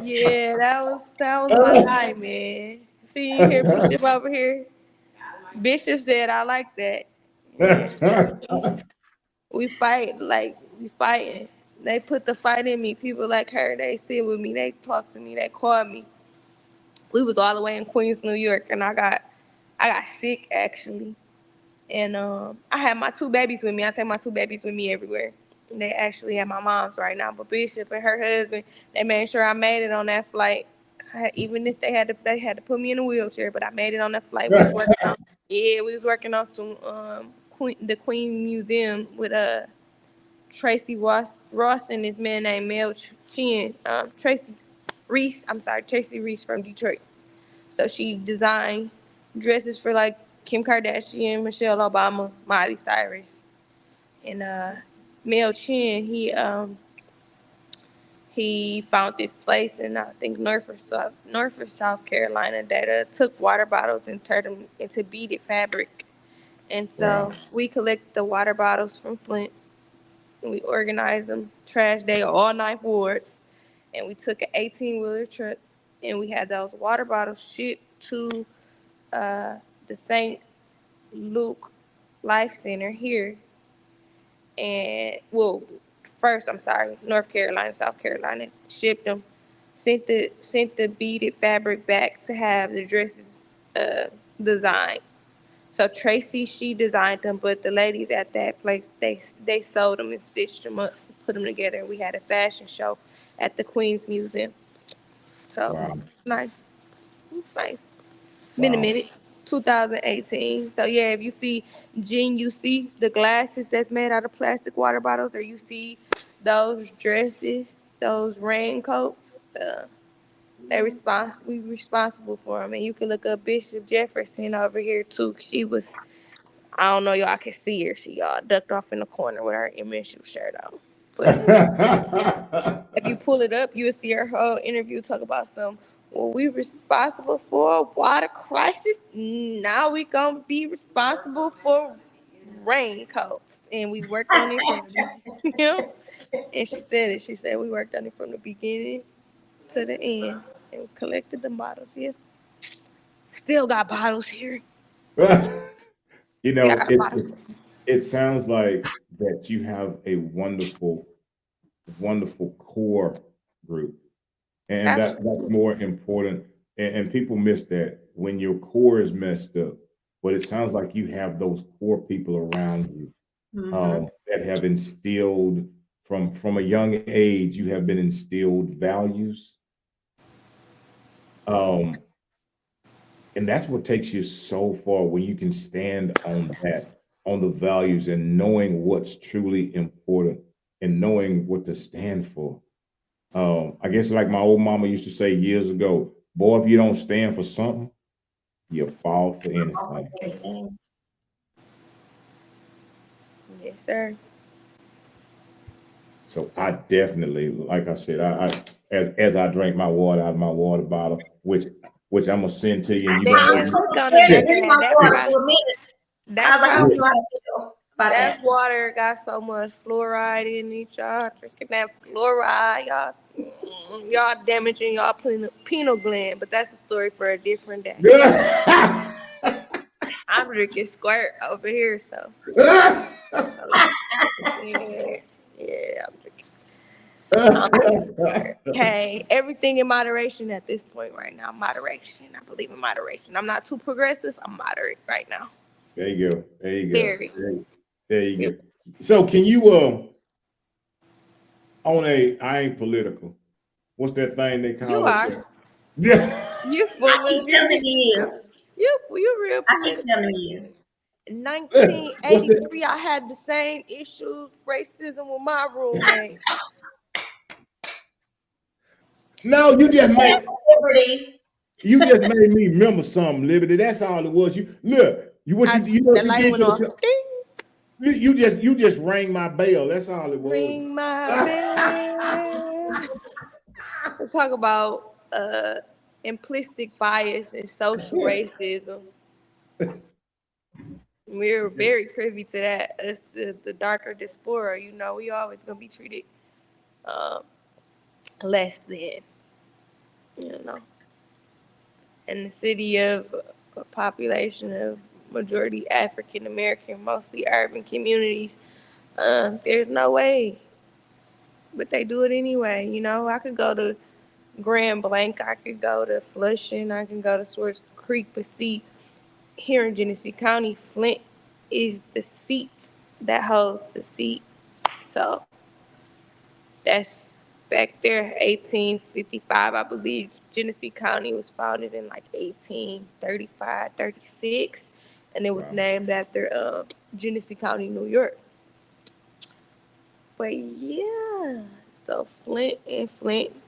Speaker 3: Yeah, that was my guy, man. See you here, Bishop over here. Bishop said I like that. Yeah, we fight like we fighting. They put the fight in me. People like her, they sit with me, they talk to me, they call me. We was all the way in Queens, New York, and I got sick actually. And I had my two babies with me. I take my two babies with me everywhere. And they actually at my mom's right now. But Bishop and her husband, they made sure I made it on that flight. Even if they had to put me in a wheelchair, but I made it on that flight. We was working on some the Queen Museum with Tracy Ross and this man named Mel Chin. Tracy Reese from Detroit. So she designed dresses for like Kim Kardashian, Michelle Obama, Miley Cyrus, and Mel Chin. He found this place in I think Norfolk, South Carolina that took water bottles and turned them into beaded fabric. And
Speaker 1: Wow.
Speaker 3: so we collect the water bottles from Flint and we organized them, trash day, all 9 wards, and we took an 18-wheeler truck and we had those water bottles shipped to the St. Luke Life Center here, and well, first I'm sorry, North Carolina, South Carolina, shipped them, sent the beaded fabric back to have the dresses uh, designed. So Tracy, she designed them, but the ladies at that place, they sewed them and stitched them up, put them together, and we had a fashion show at the Queen's Museum. So
Speaker 1: Wow.
Speaker 3: nice, nice. Been a
Speaker 1: Wow.
Speaker 3: minute. 2018. So yeah, if you see you see the glasses that's made out of plastic water bottles, or you see those dresses, those raincoats, we responsible for them. And you can look up Bishop Jefferson over here too. She was, I don't know, y'all can see her. She ducked off in the corner with her MSU shirt on. But if you pull it up, you'll see her whole interview talk about we responsible for a water crisis. Now we gonna be responsible for raincoats. And we worked on it from the beginning. And she said it. She said we worked on it from the beginning to the end and collected the bottles. Yeah. Still got bottles here.
Speaker 1: You
Speaker 3: Yeah, I
Speaker 1: know,
Speaker 3: got bottles.
Speaker 1: it sounds like that you have a wonderful, wonderful core group. And that's
Speaker 3: Absolutely.
Speaker 1: more important. And people miss that when your core is messed up. But it sounds like you have those core people around you
Speaker 2: Mm-hmm.
Speaker 1: that have instilled from a young age. You have been instilled values, um, and that's what takes you so far when you can stand on that, on the values, and knowing what's truly important and knowing what to stand for. I guess like my old mama used to say years ago, boy, if you don't stand for something, you'll fall for
Speaker 2: Also,
Speaker 1: anything.
Speaker 2: everything.
Speaker 3: Yes, sir.
Speaker 1: So I definitely, like I said, I as I drink my water out of my water bottle, which I'm gonna send to you, and you're
Speaker 2: Man,
Speaker 1: gonna
Speaker 2: I
Speaker 1: know.
Speaker 2: was
Speaker 3: Click on the
Speaker 2: scared to
Speaker 3: back
Speaker 2: drink
Speaker 3: of that.
Speaker 2: my water for a minute. I
Speaker 3: That
Speaker 2: was like, I
Speaker 3: probably
Speaker 2: don't know how to feel about
Speaker 3: That
Speaker 2: that.
Speaker 3: water got so much fluoride in it, y'all. Drinking that fluoride, y'all. Y'all damaging y'all pineal gland, but that's a story for a different day. I'm drinking squirt over here, so yeah, yeah, I'm drinking squirt. Hey, everything in moderation at this point right now. Moderation. I believe in moderation. I'm not too progressive. I'm moderate right now.
Speaker 1: There you go. There you go.
Speaker 3: Very.
Speaker 1: There you go. So can you on a I ain't political. What's that thing they
Speaker 3: You
Speaker 1: call it?
Speaker 3: are.
Speaker 1: Yeah.
Speaker 3: You
Speaker 2: I
Speaker 3: full
Speaker 2: keep
Speaker 3: of
Speaker 2: telling him
Speaker 3: it.
Speaker 2: he is.
Speaker 3: You real
Speaker 2: I keep
Speaker 3: political.
Speaker 2: telling him he is.
Speaker 3: In
Speaker 1: What's that?
Speaker 3: 1983, I had the same issues, racism with my roommate.
Speaker 1: No,
Speaker 2: Yes, Liberty.
Speaker 1: you just made me remember something, Liberty. That's all it was. You look, you know
Speaker 3: The
Speaker 1: what you
Speaker 3: light
Speaker 1: did
Speaker 3: went
Speaker 1: to
Speaker 3: off.
Speaker 1: the
Speaker 3: Ding.
Speaker 1: you just rang my bell. That's all it was.
Speaker 3: Ring my bell. Let's talk about implicit bias and social racism. We're very privy to that. Us, the darker diaspora, we always gonna be treated um, less than, you know. In the city of a population of majority African American, mostly urban communities, there's no way, but they do it anyway. I could go to Grand Blanc, I could go to Flushing, I can go to Swartz Creek, but see, here in Genesee County, Flint is the seat that holds the seat. So that's back there, 1855, I believe. Genesee County was founded in like 1835, 36, and it was
Speaker 1: Wow.
Speaker 3: named after Genesee County, New York. But yeah, so Flint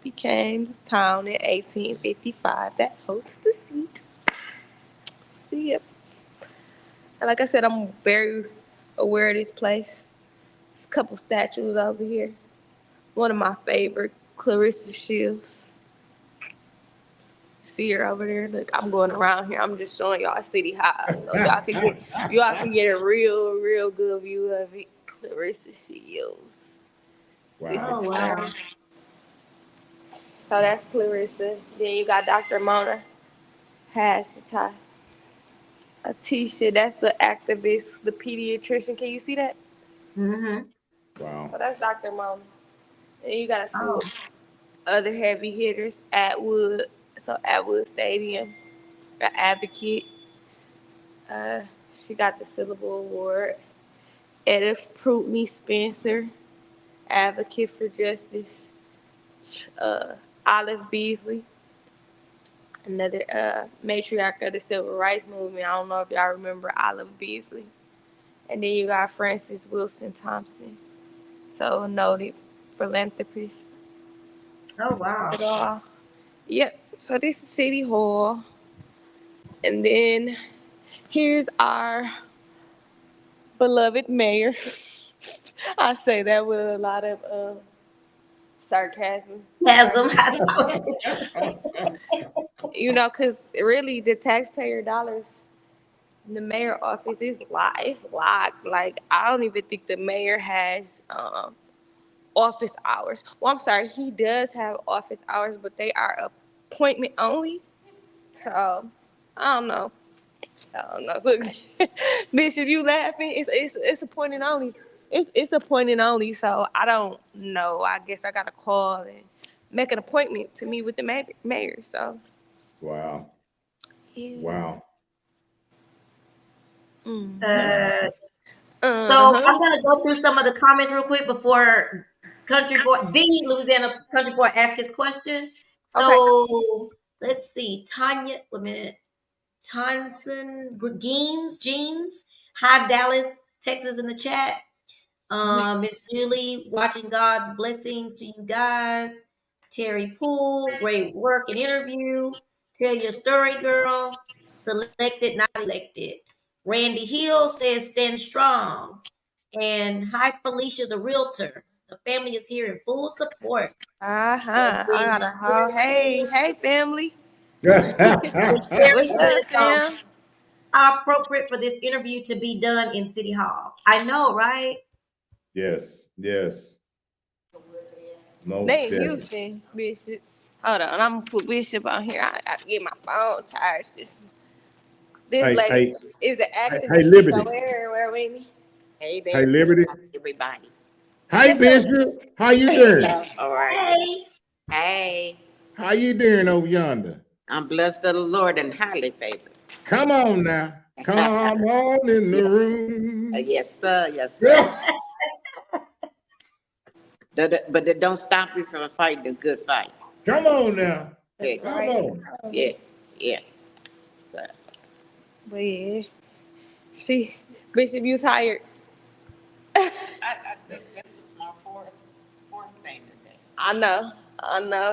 Speaker 3: became the town in 1855 that holds the seat. So yeah, and like I said, I'm very aware of this place. There's a couple statues over here. One of my favorite, Clarissa Shields. See her over there. Look, I'm going around here. I'm just showing y'all City High, so y'all can get a real good view of it. Clarissa Shields. This is
Speaker 1: Wow.
Speaker 2: Oh
Speaker 3: her.
Speaker 2: wow.
Speaker 3: So that's Clarissa. Then you got Dr. Mona Hassett, Atisha. That's the activist, the pediatrician. Can you see that?
Speaker 2: Mm-hmm.
Speaker 3: So
Speaker 1: Wow.
Speaker 3: that's Dr. Mona. And you got a few
Speaker 2: Oh.
Speaker 3: other heavy hitters. Atwood. So Atwood Stadium, an advocate. Uh, she got the Syllable Award. Edith Prutney Spencer, advocate for justice. Uh, Olive Beasley, another matriarch of the civil rights movement. I don't know if y'all remember Olive Beasley. And then you got Francis Wilson Thompson, so a noted philanthropist.
Speaker 2: Oh wow.
Speaker 3: But, yep. So this is City Hall, and then here's our beloved mayor. I say that with a lot of sarcasm.
Speaker 2: Has them. I know.
Speaker 3: Because really the taxpayer dollars in the mayor office is locked. It's locked. Like, I don't even think the mayor has office hours. Well, I'm sorry, he does have office hours, but they are appointment only. So I don't know. I don't know. Look, Bishop, you laughing? It's appointed only. It's appointed only. So I don't know. I guess I gotta call and make an appointment to meet with the mayor. So
Speaker 1: Wow.
Speaker 3: yeah.
Speaker 1: Wow.
Speaker 3: Mhm.
Speaker 1: Wow.
Speaker 2: Uh,
Speaker 3: Uh
Speaker 2: so
Speaker 3: huh.
Speaker 2: I'm gonna go through some of the comments real quick before the Louisiana Country Boy asks his question.
Speaker 3: Okay.
Speaker 2: So let's see, Tanya. Wait a minute. Tonson Jeans. Hi, Dallas, Texas, in the chat. Miss Julie, watching God's blessings to you guys. Terry Poole, great work and interview. Tell your story, girl. Selected, not elected. Randy Hill says stand strong. And hi, Felicia, the realtor. The family is here in full support.
Speaker 3: Uh
Speaker 2: And
Speaker 3: huh. I
Speaker 2: then
Speaker 3: got a whole hey family.
Speaker 2: Terry
Speaker 3: What's
Speaker 2: says,
Speaker 3: up, fam?
Speaker 2: how appropriate for this interview to be done in City Hall. I know, right?
Speaker 1: Yes. Yes. Most
Speaker 3: They in
Speaker 1: definitely.
Speaker 3: Houston, Bishop. Hold on, I'm gonna put Bishop on here. I gotta get my phone charged. This
Speaker 1: Hey,
Speaker 3: lady
Speaker 1: hey,
Speaker 3: is an
Speaker 1: hey,
Speaker 3: activist. So
Speaker 1: Liberty.
Speaker 3: where Whitney?
Speaker 6: Hey
Speaker 1: Hey,
Speaker 6: there,
Speaker 1: Liberty.
Speaker 6: everybody.
Speaker 1: Hey,
Speaker 3: Yes, sir.
Speaker 1: Bishop. How you doing?
Speaker 6: Hello. All right.
Speaker 2: Hey,
Speaker 6: Hey,
Speaker 1: How you doing over yonder?
Speaker 6: I'm blessed of the Lord and highly favored.
Speaker 1: Come on now. Come on in the
Speaker 6: Yes,
Speaker 1: room.
Speaker 6: yes, sir. Yes, sir.
Speaker 1: Yeah.
Speaker 6: But that don't stop me from fighting a good fight.
Speaker 1: Come on now.
Speaker 6: Yeah,
Speaker 3: That's
Speaker 1: Come
Speaker 3: right.
Speaker 1: on.
Speaker 6: yeah, yeah. So,
Speaker 3: But yeah. Bishop, you tired?
Speaker 6: This was my fourth thing today.
Speaker 3: I know.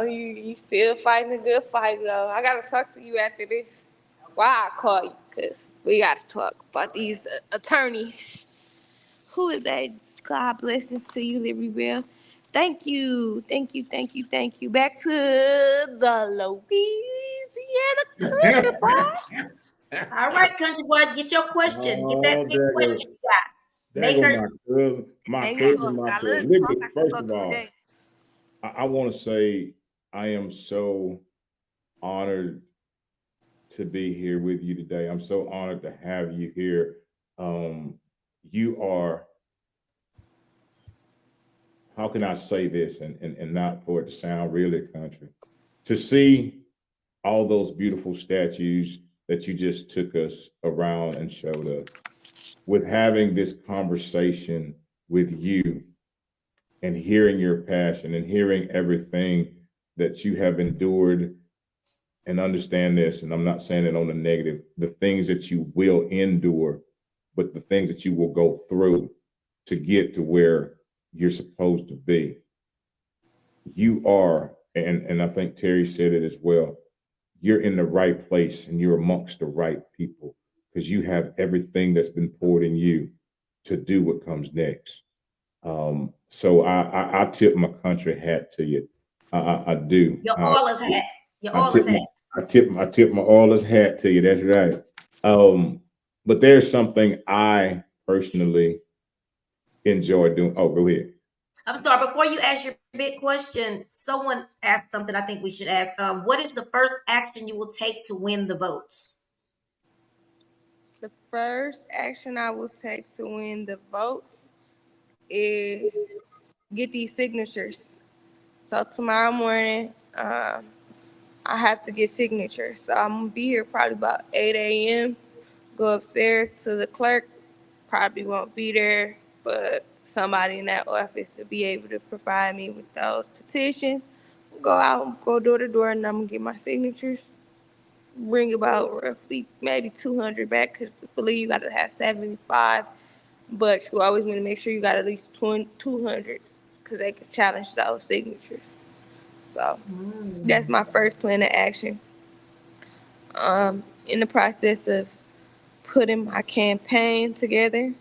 Speaker 3: You still fighting a good fight though. I gotta talk to you after this. Why I call you? Cause we gotta talk about these attorneys. Who is that? God blessings to you, Liberty Bell. Thank you. Back to the Louisiana country, boy.
Speaker 2: All right, country boy, get your question. Get that
Speaker 1: Oh,
Speaker 2: big question you got.
Speaker 1: there
Speaker 2: Make
Speaker 1: go
Speaker 2: her.
Speaker 1: my cousin,
Speaker 3: Make me talk.
Speaker 1: my
Speaker 3: I love
Speaker 1: cousin.
Speaker 3: to talk.
Speaker 1: Listen,
Speaker 3: I can
Speaker 1: first
Speaker 3: talk
Speaker 1: of
Speaker 3: all
Speaker 1: all,
Speaker 3: day.
Speaker 1: I want to say I am so honored to be here with you today. I'm so honored to have you here. You are, how can I say this and not for it to sound really country? To see all those beautiful statues that you just took us around and showed us, with having this conversation with you and hearing your passion and hearing everything that you have endured, and understand this, and I'm not saying it on the negative, the things that you will endure, but the things that you will go through to get to where you're supposed to be. You are, and I think Terry said it as well, you're in the right place and you're amongst the right people because you have everything that's been poured in you to do what comes next. So I tip my country hat to you. I do.
Speaker 2: Your all is hat. Your
Speaker 1: I
Speaker 2: all is
Speaker 1: tip
Speaker 2: hat.
Speaker 1: my I tip my oilers hat to you. That's right. But there's something I personally enjoy doing. Oh, go ahead.
Speaker 2: I'm sorry. Before you ask your big question, someone asked something I think we should ask. What is the first action you will take to win the votes?
Speaker 3: The first action I will take to win the votes is get these signatures. So tomorrow morning, I have to get signatures. So I'm gonna be here probably about 8 a.m. Go upstairs to the clerk. Probably won't be there, but somebody in that office to be able to provide me with those petitions. Go out, go door to door, and I'm gonna get my signatures. Bring about roughly maybe 200 back because I believe you got to have 75, but you always want to make sure you got at least 200 because they can challenge those signatures. So that's my first plan of action. In the process of putting my campaign together,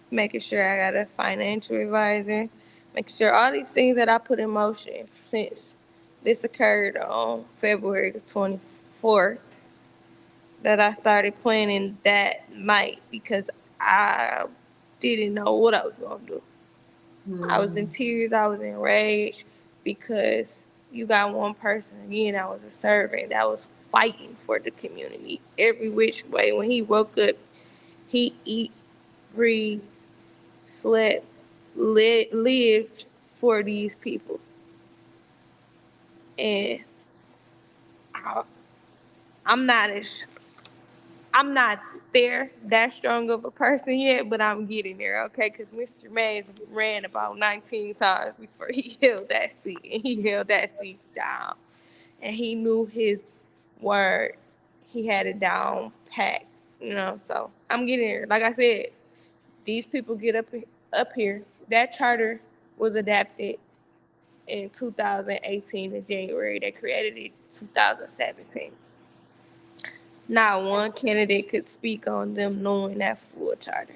Speaker 3: making sure I got a financial advisor, making sure all these things that I put in motion since this occurred on February the 24th, that I started planning that night because I didn't know what I was going to do. I was in tears, I was enraged because you got one person, again, I was a servant that was fighting for the community every which way. When he woke up, he eat, breathed, slept, lived for these people. And I, I'm not as I'm not there that strong of a person yet, but I'm getting there, okay? Because Mr. Mays ran about 19 times before he held that seat, and he held that seat down, and he knew his word. He had it down packed, So I'm getting there. Like I said, these people get up here. That charter was adapted in 2018 in January. They created it in 2017. Not one candidate could speak on them knowing that full charter.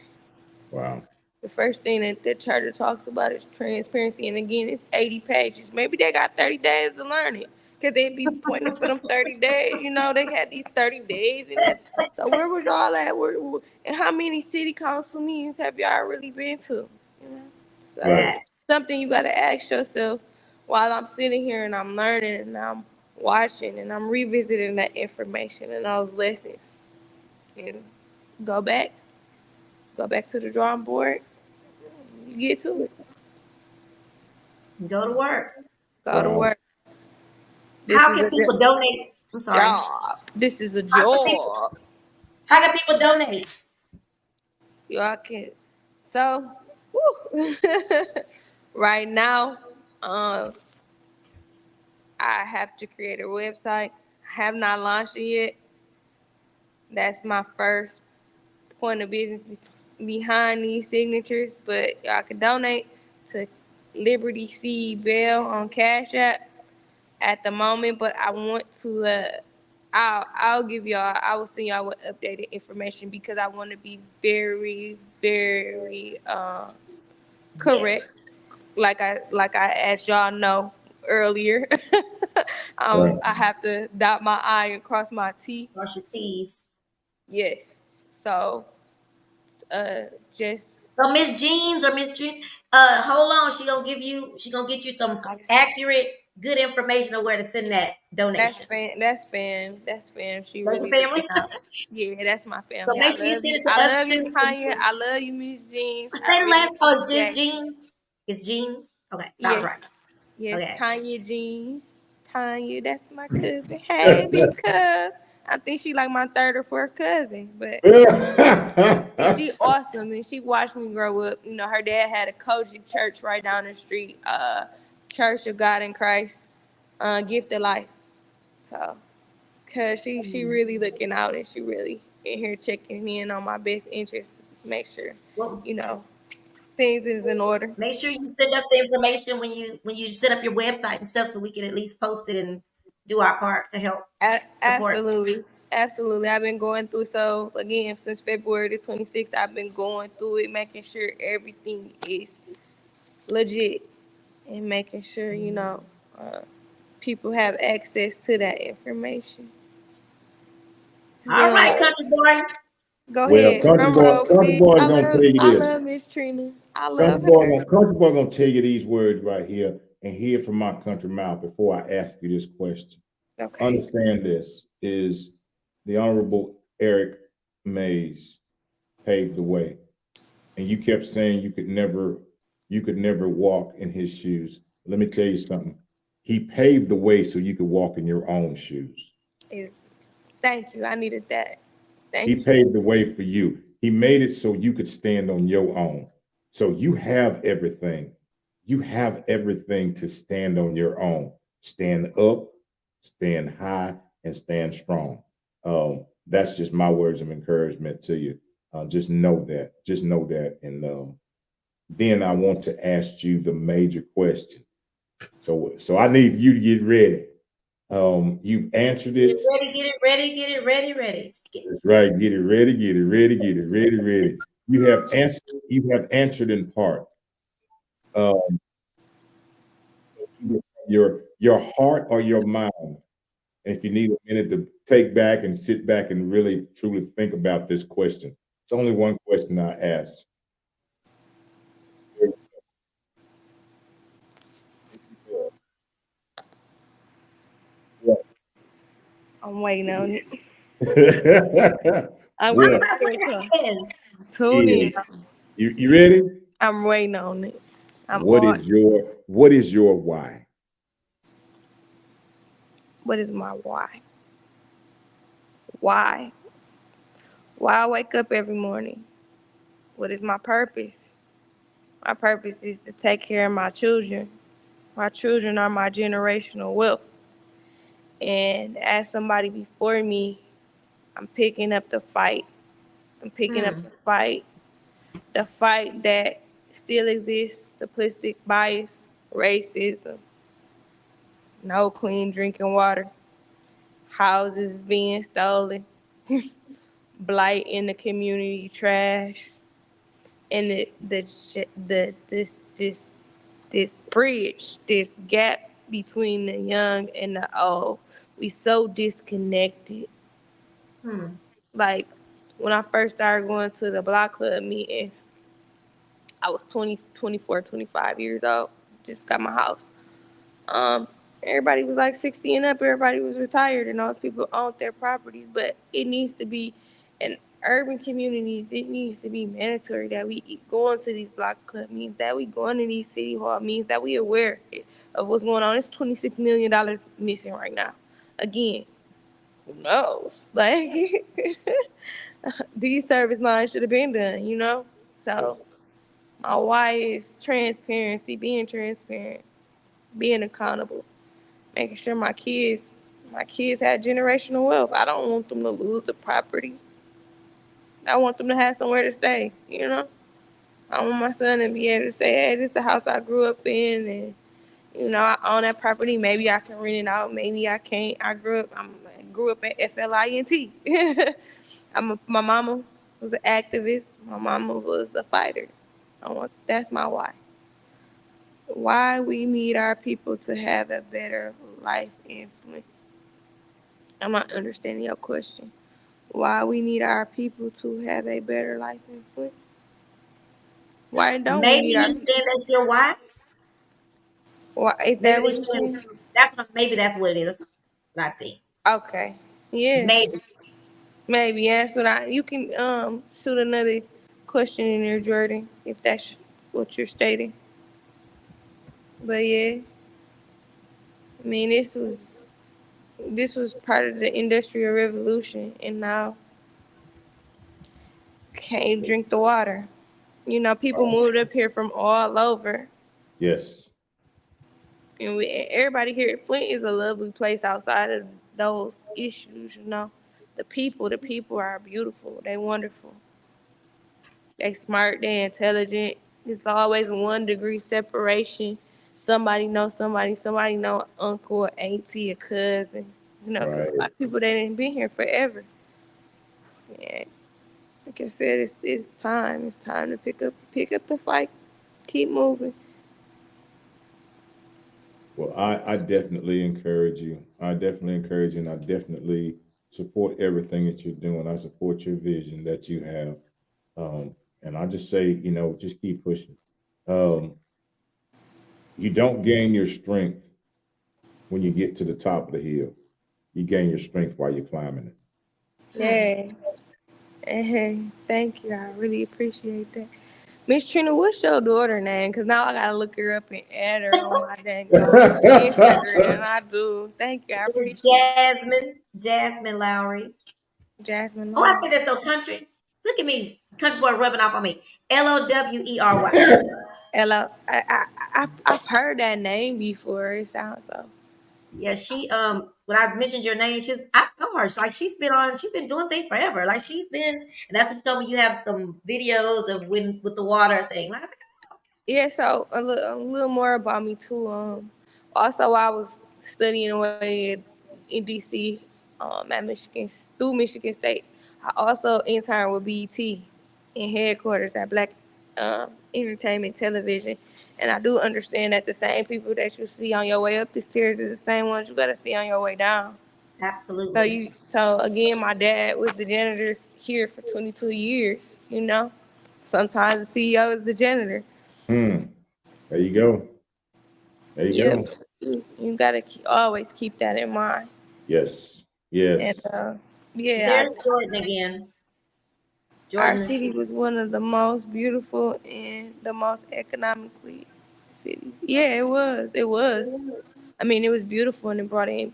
Speaker 1: Wow.
Speaker 3: The first thing that the charter talks about is transparency. And again, it's 80 pages. Maybe they got 30 days to learn it. Because they'd be pointing for them 30 days. They had these 30 days in that. So where was y'all at? And how many city council meetings have y'all really been to? So
Speaker 1: Right.
Speaker 2: That.
Speaker 3: something you got to ask yourself while I'm sitting here and I'm learning and I'm watching and I'm revisiting that information and those lessons. And go back, go back to the drawing board. You get to it.
Speaker 2: Go to
Speaker 3: So
Speaker 2: work.
Speaker 3: go to
Speaker 1: Wow.
Speaker 3: work. This
Speaker 2: How
Speaker 3: is
Speaker 2: can
Speaker 3: a
Speaker 2: people donate? I'm sorry.
Speaker 3: job. This is a
Speaker 2: How can people?
Speaker 3: job.
Speaker 2: How can people donate?
Speaker 3: Y'all can. So, woo. Right now, um, I have to create a website. I have not launched it yet. That's my first point of business behind these signatures, but y'all can donate to Liberty Seed Bell on Cash App at the moment. But I want to, I'll give y'all, I will send y'all with updated information because I want to be very, very
Speaker 2: Yes.
Speaker 3: correct. Like I asked y'all know earlier.
Speaker 1: Right.
Speaker 3: I have to dot my I and cross my T.
Speaker 2: Brush your teeth.
Speaker 3: Yes. So just
Speaker 2: So Miss Jeans or Miss Jeans, hold on. She gonna get you some
Speaker 3: I,
Speaker 2: accurate, good information on where to send that donation.
Speaker 3: that's fam. She
Speaker 2: That's your
Speaker 3: really
Speaker 2: family.
Speaker 3: looking out. Yeah, that's my
Speaker 2: So
Speaker 3: family. I
Speaker 2: make sure you
Speaker 3: love
Speaker 2: send
Speaker 3: you.
Speaker 2: it
Speaker 3: I
Speaker 2: to us
Speaker 3: love you,
Speaker 2: too. So we
Speaker 3: Tanya.
Speaker 2: can
Speaker 3: I love you, Miss Jeans. I
Speaker 2: say the
Speaker 3: really
Speaker 2: last. Oh, just
Speaker 3: appreciate you.
Speaker 2: jeans. It's jeans. Okay, sounds
Speaker 3: Yes.
Speaker 2: right.
Speaker 3: Yes,
Speaker 2: Okay.
Speaker 3: Tanya Jeans. Tanya, that's my cousin. Hey, big cuz. I think she like my third or fourth cousin, but she awesome and she watched me grow up. You know, her dad had a Kojic church right down the street, Church of God in Christ, Gift of Life. So, cause she really looking out and she really in here checking in on my best interests, make sure,
Speaker 2: Well,
Speaker 3: you know, things is in order.
Speaker 2: make sure you send us the information when you set up your website and stuff, so we can at least post it and do our part to help support.
Speaker 3: Absolutely. Absolutely. I've been going through, so again, since February the 26th, I've been going through it, making sure everything is legit and making sure, uh, people have access to that information. It's
Speaker 2: All
Speaker 3: been a
Speaker 2: right,
Speaker 3: lot.
Speaker 2: country boy.
Speaker 3: Go
Speaker 1: Well,
Speaker 3: ahead. Drum roll,
Speaker 1: Country
Speaker 3: please.
Speaker 1: Boy is gonna tell you
Speaker 3: I
Speaker 1: this.
Speaker 3: love Miss Trina. I love her.
Speaker 1: Country Boy gonna tell you these words right here and hear from my country mouth before I ask you this question.
Speaker 3: Okay.
Speaker 1: Understand this is the Honorable Eric Mays paved the way. And you kept saying you could never walk in his shoes. Let me tell you something. He paved the way so you could walk in your own shoes.
Speaker 3: Eh, Thank you. I needed that.
Speaker 1: He
Speaker 3: Thank you.
Speaker 1: paved the way for you. He made it so you could stand on your own. So you have everything. You have everything to stand on your own. Stand up, stand high, and stand strong. That's just my words of encouragement to you. Just know that. Just know that. And then I want to ask you the major question. So I need you to get ready. You've answered
Speaker 2: Get it
Speaker 1: it.
Speaker 2: ready, get it ready, get it ready, ready.
Speaker 1: That's right. Get it ready, get it ready, get it ready, ready. You have answered in part. Um, your heart or your mind. If you need a minute to take back and sit back and really truly think about this question. It's only one question I asked.
Speaker 3: I'm waiting on it. I'm
Speaker 2: What
Speaker 1: What
Speaker 3: waiting
Speaker 2: that
Speaker 3: for it to
Speaker 2: plan?
Speaker 3: tune
Speaker 1: is
Speaker 3: in.
Speaker 1: you ready?
Speaker 3: I'm waiting on it. I'm on.
Speaker 1: What is your why?
Speaker 3: What is my why? Why? Why I wake up every morning? What is my purpose? My purpose is to take care of my children. My children are my generational wealth. And as somebody before me, I'm picking up the fight. I'm picking up
Speaker 2: Hmm.
Speaker 3: the fight that still exists, simplistic bias, racism, no clean drinking water, houses being stolen, blight in the community, trash, and this bridge, this gap between the young and the old. We so disconnected.
Speaker 2: Hmm.
Speaker 3: Like when I first started going to the block club meetings, I was 20, 24, 25 years old. Just got my house. Um, Everybody was like 60 and up. Everybody was retired, and those people owned their properties. But it needs to be in urban communities. It needs to be mandatory that we go into these block club meetings, that we go into these city hall meetings, that we aware of what's going on. It's $26 million missing right now. Again, who knows? Like these service lines should have been done, you know. So my why is transparency, being transparent, being accountable, making sure my kids have generational wealth. I don't want them to lose the property. I want them to have somewhere to stay, you know? I want my son to be able to say, hey, this is the house I grew up in, and, you know, I own that property. Maybe I can rent it out. Maybe I can't. I grew up at FLINT. My mama was an activist. My mama was a fighter. That's my why. Why we need our people to have a better life in Flint. I'm not understanding your question. Why we need our people to have a better life in Flint? Why don't we
Speaker 2: Maybe
Speaker 3: need our
Speaker 2: he's
Speaker 3: people?
Speaker 2: saying that's your why.
Speaker 3: Why is
Speaker 2: Maybe
Speaker 3: that what
Speaker 2: they
Speaker 3: you're
Speaker 2: should.
Speaker 3: saying?
Speaker 2: Maybe that's what it is. That's what I think.
Speaker 3: Okay. Yeah.
Speaker 2: Maybe.
Speaker 3: Maybe. Yeah, that's what you can shoot another question in there, Jordan, if that's what you're stating. But yeah, I mean this was part of the industrial revolution, and now can't drink the water. You know, people moved up here from all over,
Speaker 1: Yes.
Speaker 3: and everybody here at Flint is a lovely place outside of those issues. You know, the people are beautiful. They wonderful. They smart. They intelligent. There's always 1 degree separation. Somebody knows somebody. Somebody know uncle or auntie or cousin. You know, because a
Speaker 1: Right.
Speaker 3: lot of people they didn't been here forever. Yeah, like I said, it's time. It's time to pick up the fight. Keep moving.
Speaker 1: Well, I definitely encourage you. I definitely encourage you, and I definitely support everything that you're doing. I support your vision that you have. And I just say, just keep pushing. Um, you don't gain your strength when you get to the top of the hill. You gain your strength while you're climbing it.
Speaker 2: Hmm.
Speaker 3: Yeah. Hey, thank you. I really appreciate that. Miss Trina, what's your daughter name? Cause now I gotta look her up and add her on my dang on Instagram. I do. Thank you. I
Speaker 2: It's
Speaker 3: appreciate
Speaker 2: Jasmine Lowry.
Speaker 3: Jasmine
Speaker 2: Oh, I
Speaker 3: Lowry.
Speaker 2: think that's so country. Look at me, country boy rubbing off on me. Lowery.
Speaker 3: Ella, I've heard that name before. It sounds so.
Speaker 2: Yeah, she when I mentioned your name, I know her. She's been doing things forever. Like she's been, and that's what you told me. You have some videos of when with the water thing. Like,
Speaker 3: Yeah, so a little more about me too. Also I was studying away in DC, at through Michigan State. I also interned with BET in headquarters at Black Entertainment Television, and I do understand that the same people that you see on your way up the stairs is the same ones you gotta see on your way down.
Speaker 2: absolutely.
Speaker 3: So again, my dad was the janitor here for 22 years. You know, sometimes the CEO is the janitor.
Speaker 1: Hmm. There you go. There you
Speaker 3: Yep.
Speaker 1: go.
Speaker 3: You gotta always keep that in mind.
Speaker 1: Yes.
Speaker 3: And
Speaker 1: Yes.
Speaker 3: yeah,
Speaker 2: There's Jordan again.
Speaker 3: our
Speaker 2: Jordan is
Speaker 3: city was one of the most beautiful and the most economically cities. Yeah, it was. It was. I mean, it was beautiful and it brought in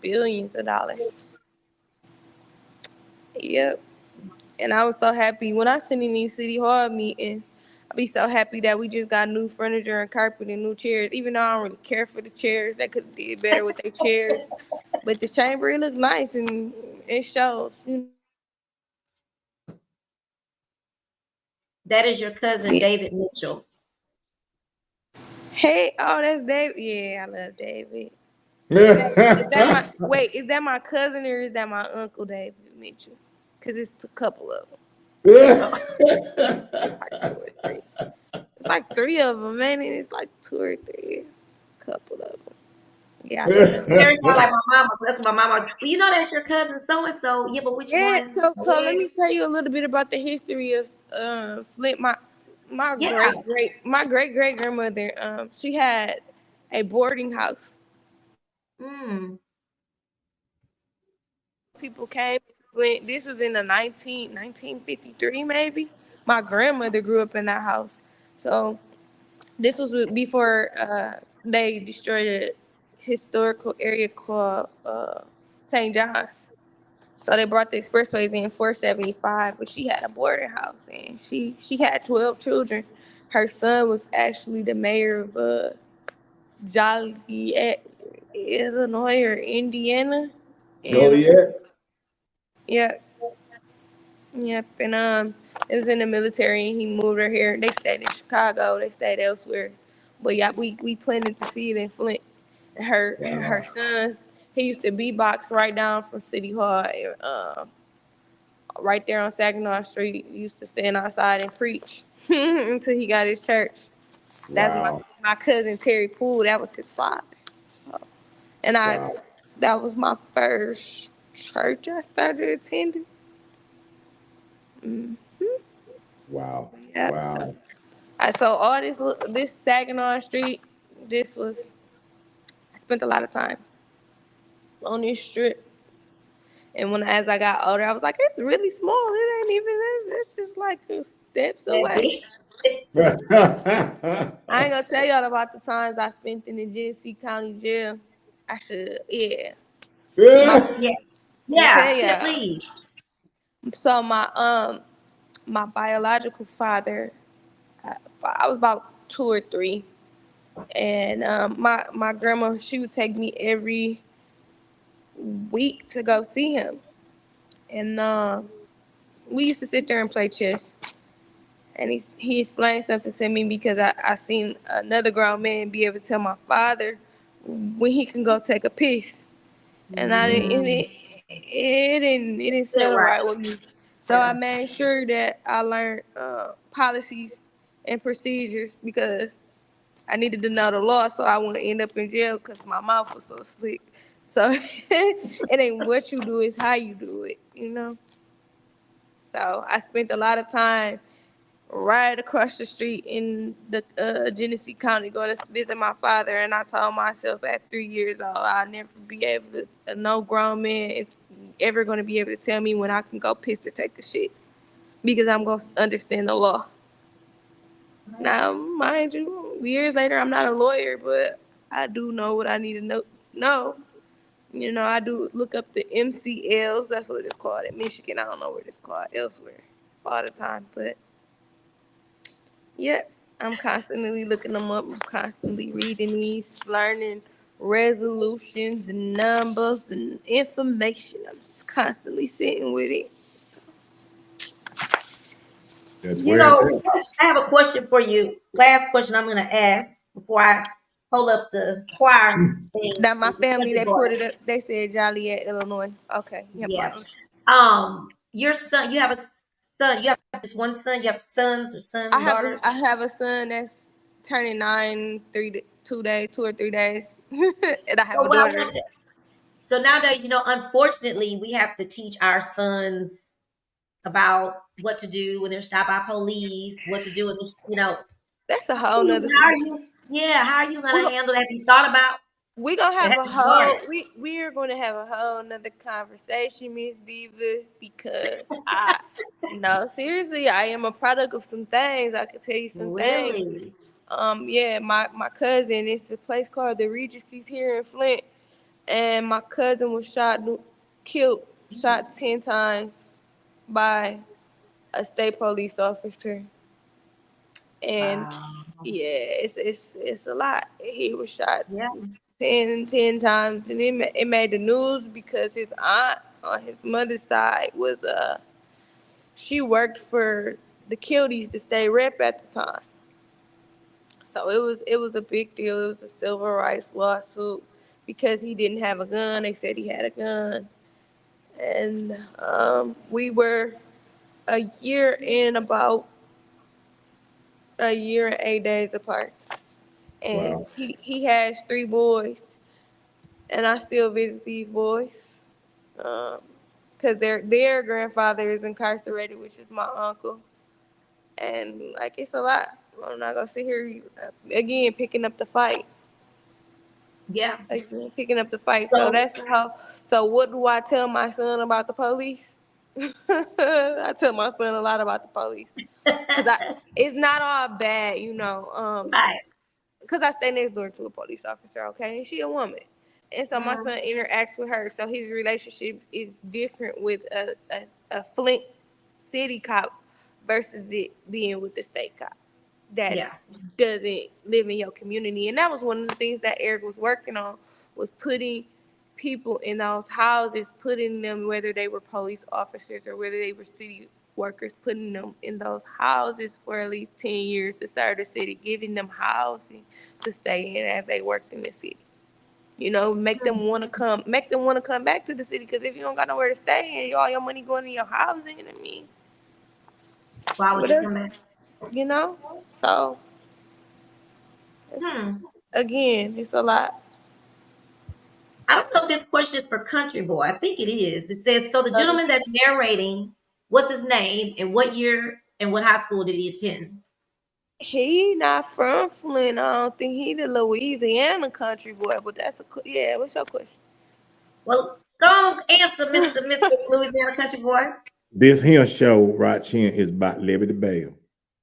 Speaker 3: billions of dollars. Yep. And I was so happy when I sit in these city hall meetings. I be so happy that we just got new furniture and carpet and new chairs. Even though I don't really care for the chairs, they could have did better with their chairs. But the chamber it looked nice and it shows.
Speaker 2: that is your cousin
Speaker 3: Yeah.
Speaker 2: David Mitchell.
Speaker 3: Hey, oh, that's David. Yeah, I love David. Is that my cousin or is that my uncle David Mitchell? Cause it's a couple of them.
Speaker 2: Oh,
Speaker 3: Like two or three. It's like three of them, man. And it's like two or three. It's a couple of them. Yeah, I love
Speaker 2: you very
Speaker 3: David.
Speaker 2: sound like my mama. That's what my mama. Well, you know that's your cousin so and so. Yeah, but which
Speaker 3: Yeah.
Speaker 2: one?
Speaker 3: So let me tell you a little bit about the history of Flint. My
Speaker 2: Yeah.
Speaker 3: great grandmother. She had a boarding house.
Speaker 2: Mm.
Speaker 3: People came to Flint. This was in the 1953 maybe. My grandmother grew up in that house. So this was before they destroyed a historical area called St. John's. So they brought the expressways in 475, but she had a boarding house and she had 12 children. Her son was actually the mayor of Joliet, Illinois or Indiana. And
Speaker 1: Joliet.
Speaker 3: yeah, Yep, and it was in the military, and he moved her here. They stayed in Chicago. They stayed elsewhere, but yeah, we planted to see it in Flint. Her
Speaker 1: Wow.
Speaker 3: sons. He used to beatbox right down from City Hall, right there on Saginaw Street. He used to stand outside and preach until he got his church. That's
Speaker 1: Wow.
Speaker 3: my cousin Terry Poole. That was his father, so, and
Speaker 1: Wow.
Speaker 3: that was my first church I started attending. Hmm.
Speaker 1: Wow.
Speaker 3: Yep. So,
Speaker 1: Wow.
Speaker 3: so all this Saginaw Street, this was I spent a lot of time on this strip. And when as I got older, I was like, it's really small. It ain't even. It's just like steps
Speaker 2: That
Speaker 3: away.
Speaker 2: big.
Speaker 3: I ain't gonna tell y'all about the times I spent in the Genesee County Jail. I should, yeah. My,
Speaker 2: Yeah.
Speaker 3: I'm gonna
Speaker 2: Yeah.
Speaker 3: tell y'all.
Speaker 2: Please.
Speaker 3: So my biological father, I was about 2 or 3, and my grandma, she would take me every week to go see him, and we used to sit there and play chess. And he explained something to me because I seen another grown man be able to tell my father when he can go take a piss, and I didn't.
Speaker 2: Mm,
Speaker 3: It didn't
Speaker 2: feel
Speaker 3: settle
Speaker 2: right.
Speaker 3: right with me. So I
Speaker 2: Yeah.
Speaker 3: made sure that I learned policies and procedures because I needed to know the law so I wouldn't end up in jail because my mouth was so slick. So it ain't what you do, it's how you do it, you know? So I spent a lot of time right across the street in the Genesee County going to visit my father. And I told myself at 3 years old, I'll never be able to, no grown man is ever going to be able to tell me when I can go piss or take a shit because I'm going to understand the law. Now, mind you, years later, I'm not a lawyer, but I do know what I need to know. No, you know, I do look up the MCLs. That's what it's called in Michigan. I don't know what it's called elsewhere all the time, but yeah, I'm constantly looking them up. I'm constantly reading these, learning resolutions and numbers and information. I'm just constantly sitting with it.
Speaker 1: That's
Speaker 2: You
Speaker 1: where it's
Speaker 2: know,
Speaker 1: at.
Speaker 2: I have a question for you. Last question I'm going to ask before I hold up the choir thing
Speaker 3: That
Speaker 2: to
Speaker 3: my
Speaker 2: the
Speaker 3: family,
Speaker 2: country
Speaker 3: they
Speaker 2: boy.
Speaker 3: put it up. They said Joliet, Illinois. Okay, yep.
Speaker 2: Yeah. Your son, you have a son, you have just one son, you have sons or son, daughters.
Speaker 3: I have a son that's turning 9, 2 days, 2 or 3 days, and I have
Speaker 2: So
Speaker 3: a
Speaker 2: what I
Speaker 3: daughter.
Speaker 2: want to, so nowadays, unfortunately, we have to teach our sons about what to do when they're stopped by police, what to do when
Speaker 3: That's a whole nother.
Speaker 2: how are you, yeah, how are you
Speaker 3: We're
Speaker 2: gonna
Speaker 3: gonna,
Speaker 2: handle that? Have you thought about
Speaker 3: we gonna
Speaker 2: it?
Speaker 3: have a
Speaker 2: Hasn't
Speaker 3: whole.
Speaker 2: started.
Speaker 3: We are gonna have a whole nother conversation, Miss Diva, because I. No, seriously, I am a product of some things. I can tell you some things.
Speaker 2: Really?
Speaker 3: Yeah, my cousin. It's a place called the Regency's here in Flint, and my cousin was killed, shot 10 times by a state police officer, and
Speaker 2: Wow.
Speaker 3: yeah, it's a lot. He was shot
Speaker 2: Yeah.
Speaker 3: 10 times, and it made the news because his aunt on his mother's side was she worked for the Kilties, the state rep at the time. So it was a big deal. It was a civil rights lawsuit because he didn't have a gun. They said he had a gun, and we were a year in about a year and 8 days apart. And
Speaker 1: Wow.
Speaker 3: he has 3 boys, and I still visit these boys, because their grandfather is incarcerated, which is my uncle, and like it's a lot. I'm not gonna sit here again picking up the fight.
Speaker 2: Yeah.
Speaker 3: Again, picking up the fight. So
Speaker 2: So
Speaker 3: that's how. So what do I tell my son about the police? I tell my son a lot about the police because it's not all bad, you know.
Speaker 2: right.
Speaker 3: Because I stay next door to a police officer, okay, and she a woman, and so my
Speaker 2: Mhm.
Speaker 3: son interacts with her. So his relationship is different with a Flint city cop versus it being with the state cop that
Speaker 2: Yeah.
Speaker 3: doesn't live in your community. And that was one of the things that Eric was working on, was putting people in those houses, putting them whether they were police officers or whether they were city workers, putting them in those houses for at least 10 years to serve the city, giving them housing to stay in as they worked in the city. You know, make them want to come back to the city. Because if you don't got nowhere to stay and all your money going in your housing, I mean,
Speaker 2: Why would
Speaker 3: what
Speaker 2: you come
Speaker 3: else?
Speaker 2: back?
Speaker 3: You know, so it's,
Speaker 2: Hmm.
Speaker 3: again, it's a lot.
Speaker 2: I don't know if this question is for Country Boy. I think it is. It says, so the
Speaker 3: Okay.
Speaker 2: gentleman that's narrating, what's his name and what year and what high school did he attend?
Speaker 3: He not from Flint. I don't think he the Louisiana country boy, but yeah. What's your question?
Speaker 2: Well, go on, answer, Mr. Louisiana Country Boy.
Speaker 1: This here show right here is about Liberty Bell.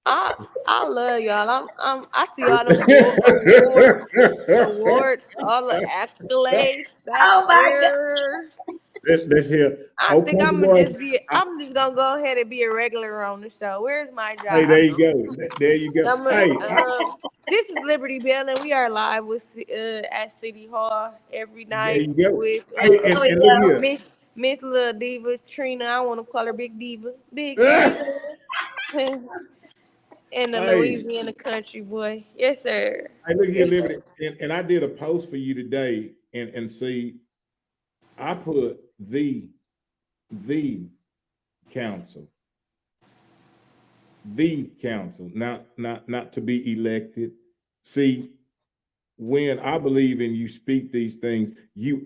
Speaker 3: I love y'all. I see all them awards, all the accolades back
Speaker 2: Oh my God.
Speaker 3: there.
Speaker 1: This here.
Speaker 3: I
Speaker 1: Oh,
Speaker 3: think
Speaker 1: country boy.
Speaker 3: I'm just gonna go ahead and be a regular on the show. Where's my
Speaker 1: Hey, there
Speaker 3: job?
Speaker 1: you go. There you go. Hey,
Speaker 3: This is Liberty Bell, and we are live with at City Hall every
Speaker 1: there
Speaker 3: night
Speaker 1: you go.
Speaker 3: with
Speaker 1: Hey,
Speaker 2: There we
Speaker 1: and look
Speaker 2: go.
Speaker 1: here.
Speaker 3: Miss Little Diva Trina. I want to call her Big Diva, Big
Speaker 1: Hey,
Speaker 3: Diva, and the
Speaker 1: hey,
Speaker 3: Louisiana country boy. Yes, sir.
Speaker 1: look here,
Speaker 3: Yes, sir.
Speaker 1: Liberty. And I did a post for you today, and see, I put the council, not to be elected. See, when I believe in you speak these things, you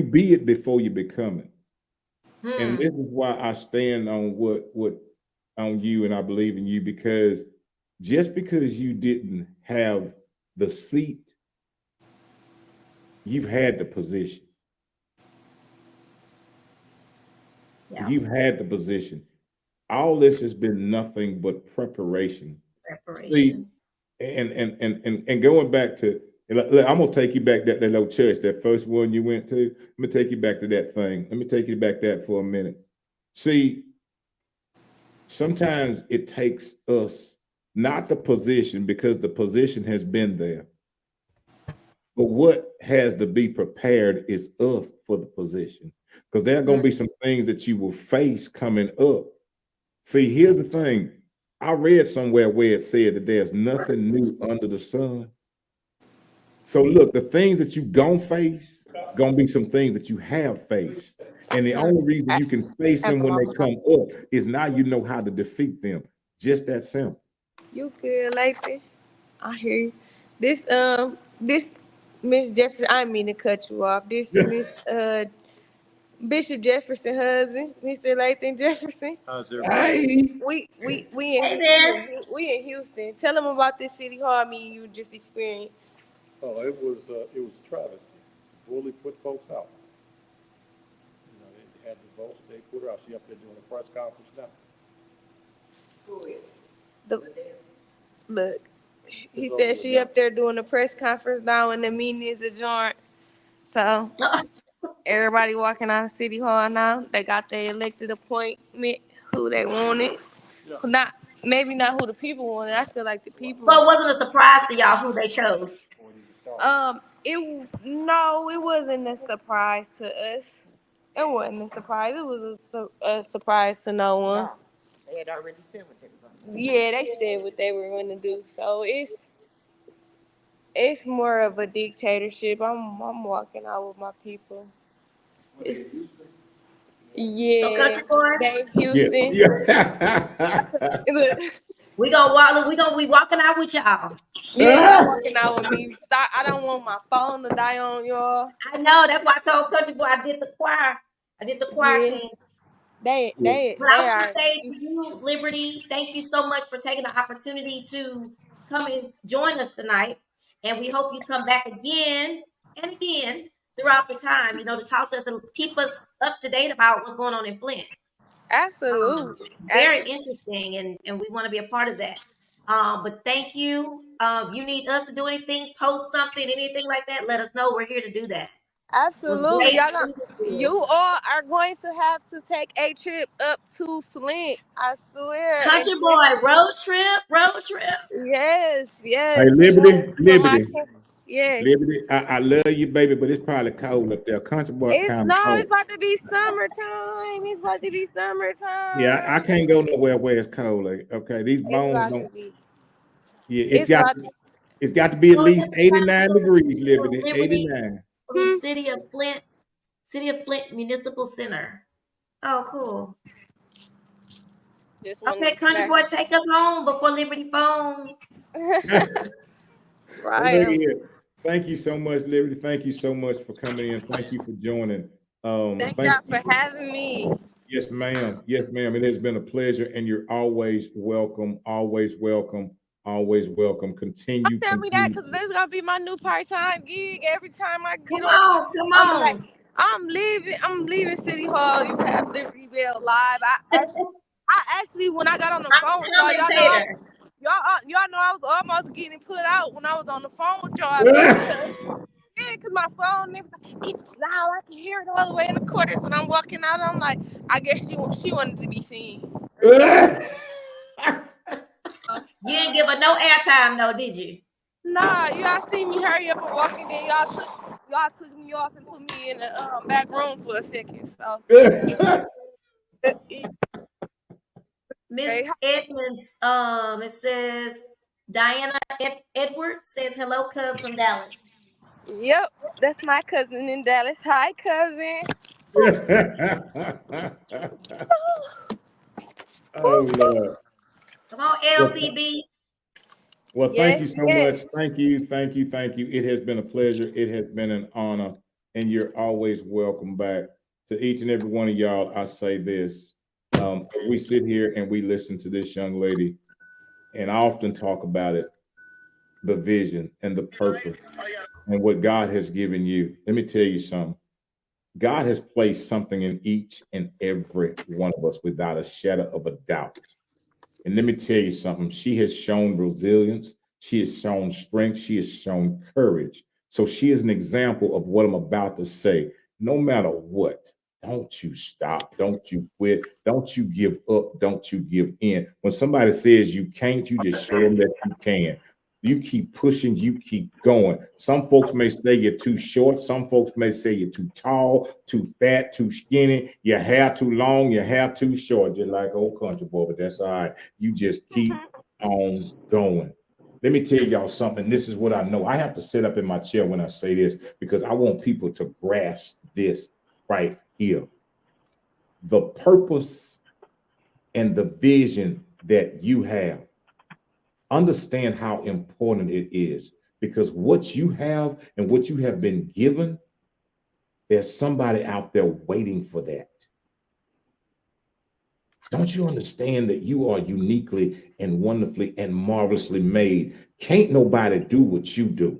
Speaker 1: be it before you become it. And this is why I stand on what on you, and I believe in you, because just because you didn't have the seat, you've had the position.
Speaker 2: Yeah,
Speaker 1: You've had the position. All this has been nothing but preparation. See,
Speaker 2: preparation.
Speaker 1: and going back to, and I'm gonna take you back that little church, that first one you went to. Let me take you back to that thing. Let me take you back that for a minute. See, sometimes it takes us not the position, because the position has been there, but what has to be prepared is us for the position, because there are going to be some things that you will face coming up. See, here's the thing. I read somewhere where it said that there's nothing new under the sun. So look, the things that you gonna face, gonna be some things that you have faced. And the only reason you can face them when they come up is now you know how to defeat them. Just that simple.
Speaker 3: You good, Lathan? I hear you. This Miss Jefferson. I didn't mean to cut you off. This Miss Bishop Jefferson husband, Mr. Lathan Jefferson.
Speaker 7: How's everybody?
Speaker 1: Hey,
Speaker 2: Hey there.
Speaker 3: We in Houston. Tell them about this city hall meeting you just experienced.
Speaker 7: Oh, it was a travesty. Bully put folks out. You know, they had the votes, they put her out. She up there doing a press conference now.
Speaker 3: The look, he said she up there doing a press conference now, and the meeting is adjourned. So everybody walking out of City Hall now. They got their elected appointment, who they wanted.
Speaker 7: Yeah.
Speaker 3: Not maybe not who the people wanted. I feel like the people.
Speaker 2: So it wasn't a surprise to y'all who they chose.
Speaker 3: It wasn't a surprise to us. It wasn't a surprise. It was a surprise to no one.
Speaker 6: No, they had already said what they were going to do.
Speaker 3: Yeah, they said what they were going to do. So it's more of a dictatorship. I'm walking out with my people. It's
Speaker 2: So
Speaker 3: yeah,
Speaker 2: Country Boy,
Speaker 3: they
Speaker 1: yeah,
Speaker 3: Houston.
Speaker 1: yeah.
Speaker 3: Look,
Speaker 2: we gonna walk. We gonna be walking out with y'all.
Speaker 3: yeah, y'all walking out with me. I don't want my phone to die on y'all.
Speaker 2: I know. That's why I told Country Boy I did the choir. I did the choir
Speaker 3: Yeah,
Speaker 2: thing. But I
Speaker 3: they
Speaker 2: was
Speaker 3: are.
Speaker 2: gonna say to you, Liberty, thank you so much for taking the opportunity to come and join us tonight. And we hope you come back again and again throughout the time, to talk to us and keep us up to date about what's going on in Flint.
Speaker 3: Absolutely.
Speaker 2: Very interesting, and we want to be a part of that. But thank you. If you need us to do anything, post something, anything like that, let us know. We're here to do that. It was
Speaker 3: Absolutely.
Speaker 2: great.
Speaker 3: You all are going to have to take a trip up to Flint. I swear.
Speaker 2: Country Boy road trip, road trip.
Speaker 3: Yes,
Speaker 1: Hey,
Speaker 3: yes.
Speaker 1: Liberty, Liberty.
Speaker 3: Yes.
Speaker 1: Liberty, I love you, baby, but it's probably cold up there. Country boy
Speaker 3: It's
Speaker 1: kind of
Speaker 3: no,
Speaker 1: cold.
Speaker 3: it's about to be summertime. It's about to be
Speaker 1: Yeah, I
Speaker 3: summertime.
Speaker 1: can't go nowhere where it's cold. Like, okay, these
Speaker 3: It's
Speaker 1: bones
Speaker 3: about
Speaker 1: don't.
Speaker 3: to be.
Speaker 1: Yeah,
Speaker 3: It's about.
Speaker 1: it's got to be at
Speaker 2: Oh,
Speaker 1: least
Speaker 2: that's
Speaker 1: 89 degrees,
Speaker 2: from
Speaker 1: Liberty.
Speaker 2: Liberty,
Speaker 1: 89.
Speaker 2: from City of Flint Municipal Center. Oh, cool.
Speaker 3: Just
Speaker 2: Okay,
Speaker 3: wanted to
Speaker 2: Country
Speaker 3: say.
Speaker 2: Boy, take us home before Liberty phone.
Speaker 1: Well, look
Speaker 3: Right.
Speaker 1: here. Thank you so much, Liberty. Thank you so much for coming in. Thank you for joining.
Speaker 3: Thank
Speaker 1: Thank
Speaker 3: y'all for having me.
Speaker 1: Yes, ma'am. Yes, ma'am. It has been a pleasure, and you're always welcome. Always welcome. Always welcome. Continue.
Speaker 3: Tell me that
Speaker 1: Continue.
Speaker 3: because this is gonna be my new part-time gig. Every time I
Speaker 2: Come
Speaker 3: get on,
Speaker 2: on, come
Speaker 3: I'm like,
Speaker 2: on.
Speaker 3: I'm leaving. I'm leaving City Hall. You have Liberty Bell live. I actually, when I got on the
Speaker 2: I'm
Speaker 3: phone with
Speaker 2: a
Speaker 3: y'all know,
Speaker 2: commentator.
Speaker 3: y'all know I was almost getting put out when I was on the phone with y'all, man. Because my phone, it was loud. I can hear it all the way in the quarters, and I'm walking out. I'm like, I guess she wanted to be seen.
Speaker 2: You didn't give her no airtime, though, did you?
Speaker 3: Nah, y'all see me hurry up and walk in there. Y'all took me off and put me in the back room for a second. So,
Speaker 2: Miss
Speaker 3: okay.
Speaker 2: Edmonds, it says Diana Edwards says hello, cuz from Dallas.
Speaker 3: Yep, that's my cousin in Dallas. Hi, cousin.
Speaker 1: Oh Lord.
Speaker 2: Come on,
Speaker 1: Well,
Speaker 2: LCB.
Speaker 1: well, thank
Speaker 3: Yes,
Speaker 1: you so
Speaker 3: yes.
Speaker 1: much. Thank you, thank you, thank you. It has been a pleasure. It has been an honor, and you're always welcome back. To each and every one of y'all, I say this. We sit here and we listen to this young lady, and I often talk about it, the vision and the purpose and what God has given you. Let me tell you something. God has placed something in each and every one of us without a shadow of a doubt. And let me tell you something. She has shown resilience. She has shown strength. She has shown courage. So she is an example of what I'm about to say. No matter what, don't you stop. Don't you quit. Don't you give up. Don't you give in. When somebody says you can't, you just show them that you can. You keep pushing, you keep going. Some folks may say you're too short. Some folks may say you're too tall, too fat, too skinny, your hair too long, your hair too short, just like old country boy, but that's all right. You just keep on going. Let me tell y'all something. This is what I know. I have to sit up in my chair when I say this because I want people to grasp this right here. The purpose and the vision that you have. Understand how important it is because what you have and what you have been given, there's somebody out there waiting for that. Don't you understand that you are uniquely and wonderfully and marvelously made? Can't nobody do what you do.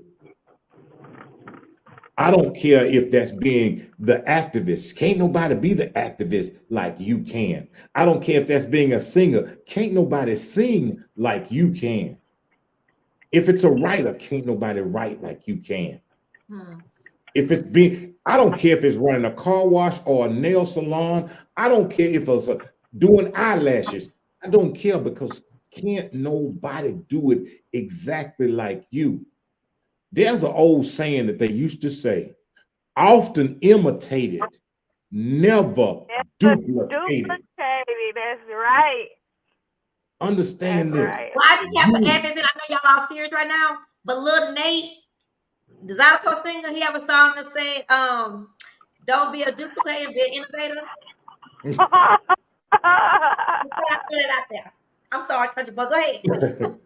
Speaker 1: I don't care if that's being the activist. Can't nobody be the activist like you can. I don't care if that's being a singer. Can't nobody sing like you can. If it's a writer, can't nobody write like you can.
Speaker 2: Hmm.
Speaker 1: If it's being, I don't care if it's running a car wash or a nail salon. I don't care if it's doing eyelashes. I don't care because can't nobody do it exactly like you. There's an old saying that they used to say, often imitated, never duplicated.
Speaker 3: That's right. That's
Speaker 1: Understand this.
Speaker 3: right.
Speaker 2: Well, I just have to add
Speaker 1: You,
Speaker 2: this in. I know y'all all serious right now, but Lil Nate, the Zydeco singer, he have a song that say, don't be a duplicator, be an innovator. Just thought I'd put it out there. I'm sorry, country boy. Go ahead.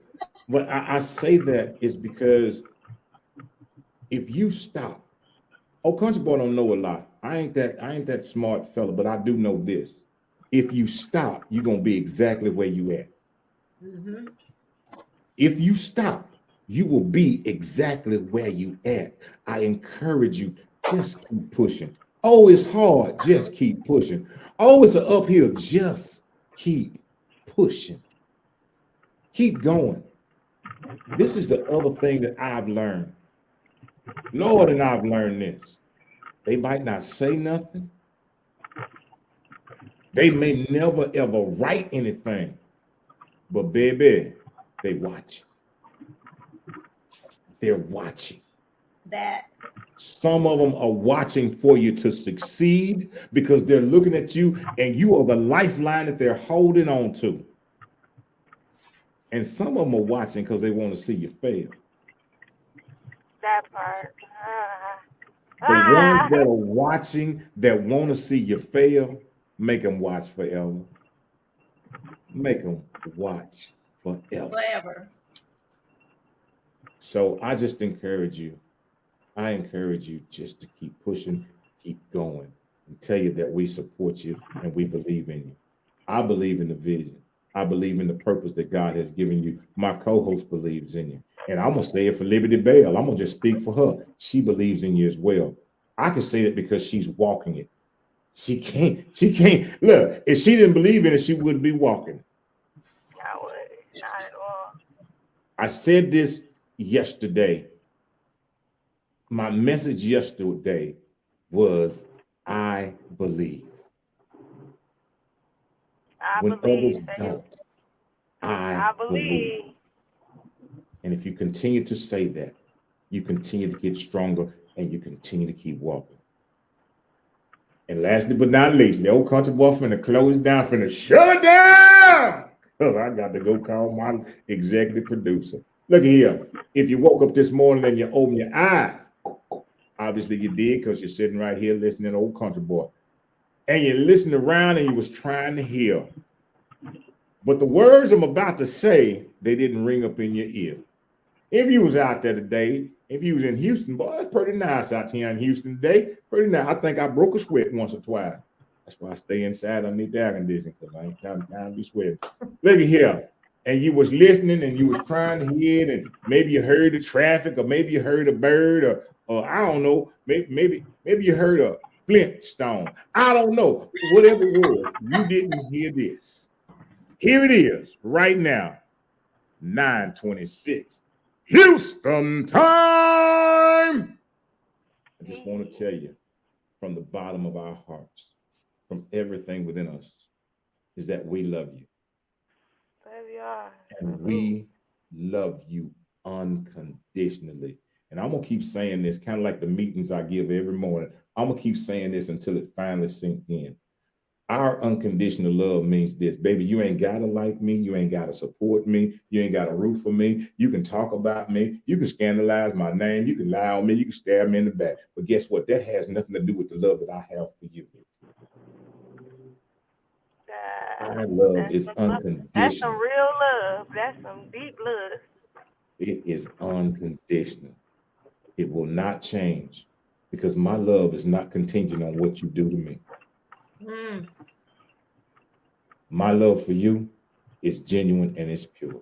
Speaker 1: but I say that is because if you stop, oh, country boy don't know a lot. I ain't that smart fella, but I do know this. If you stop, you're gonna be exactly where you at.
Speaker 2: Mm-hmm.
Speaker 1: If you stop, you will be exactly where you at. I encourage you, just keep pushing. Oh, it's hard, just keep pushing. Oh, it's an uphill, just keep pushing. Keep going. This is the other thing that I've learned. Lord, and I've learned this. They might not say nothing. They may never ever write anything, but baby, they watch. They're watching.
Speaker 2: that.
Speaker 1: Some of them are watching for you to succeed because they're looking at you and you are the lifeline that they're holding on to. And some of them are watching because they want to see you fail.
Speaker 3: That part.
Speaker 1: The ones that are watching that want to see you fail, make them watch forever. Make them watch forever.
Speaker 2: Whatever.
Speaker 1: So I just encourage you. I encourage you just to keep pushing, keep going, and tell you that we support you and we believe in you. I believe in the vision. I believe in the purpose that God has given you. My co-host believes in you. And I'm going to say it for Liberty Bell. I'm going to just speak for her. She believes in you as well. I can say that because she's walking it. She can't. Look, if she didn't believe in it, she wouldn't be walking.
Speaker 3: I would. Not at all.
Speaker 1: I said this yesterday. My message yesterday was, I believe. When others don't, I believe. And if you continue to say that, you continue to get stronger and you continue to keep walking. And lastly but not least, the old country boy finna close it down, finna shut it down. Because I got to go call my executive producer. Look here. If you woke up this morning and you open your eyes, obviously you did because you're sitting right here listening to old country boy. And you listened around and you was trying to hear. But the words I'm about to say, they didn't ring up in your ear. If you was out there today, if you was in Houston, boy, it's pretty nice out here in Houston today. Pretty nice. I think I broke a sweat once or twice. That's why I stay inside underneath the air conditioning, because I ain't time to be sweating. Look at here. And you was listening and you was trying to hear it, and maybe you heard the traffic, or maybe you heard a bird, or I don't know, maybe you heard a Flintstone. I don't know. Whatever it was, you didn't hear this. Here it is right now, 9:26. Houston time. I just want to tell you from the bottom of our hearts, from everything within us, is that we love you.
Speaker 3: Love y'all.
Speaker 1: And we love you unconditionally. And I'm going to keep saying this, kind of like the meetings I give every morning. I'm going to keep saying this until it finally sinks in. Our unconditional love means this, baby. You ain't got to like me. You ain't got to support me. You ain't got to root for me. You can talk about me. You can scandalize my name. You can lie on me. You can stab me in the back. But guess what? That has nothing to do with the love that I have for you. Our love is unconditional.
Speaker 3: That's some real love. That's some deep love.
Speaker 1: It is unconditional. It will not change because my love is not contingent on what you do to me. My love for you is genuine and it's pure.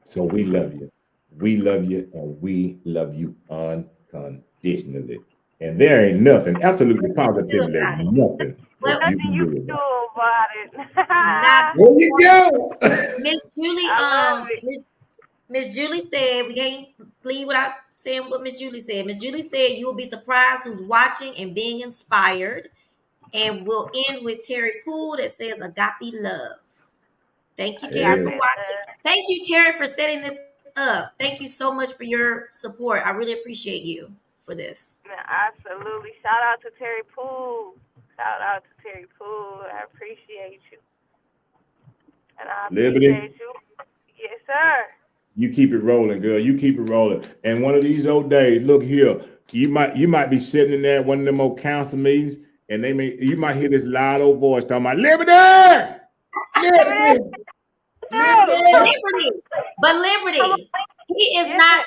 Speaker 1: So we love you. We love you and we love you unconditionally. And there ain't nothing, absolutely positively nothing.
Speaker 3: Nothing you can do about it.
Speaker 1: There you go.
Speaker 2: Miss Julie, Miss Julie said, we can't leave without saying what Miss Julie said. Miss Julie said you will be surprised who's watching and being inspired. And we'll end with Terry Poole that says agape love. Thank you, Terry, for watching. Thank you, Terry, for setting this up. Thank you so much for your support. I really appreciate you for this.
Speaker 3: Absolutely. Shout out to Terry Poole. Shout out to Terry Poole. I appreciate you. And I appreciate you. Yes, sir.
Speaker 1: You keep it rolling, girl. You keep it rolling. And one of these old days, look here, you might be sitting in there at one of them old council meetings, and you might hear this loud old voice talking about liberty, liberty,
Speaker 2: liberty. But liberty, he is not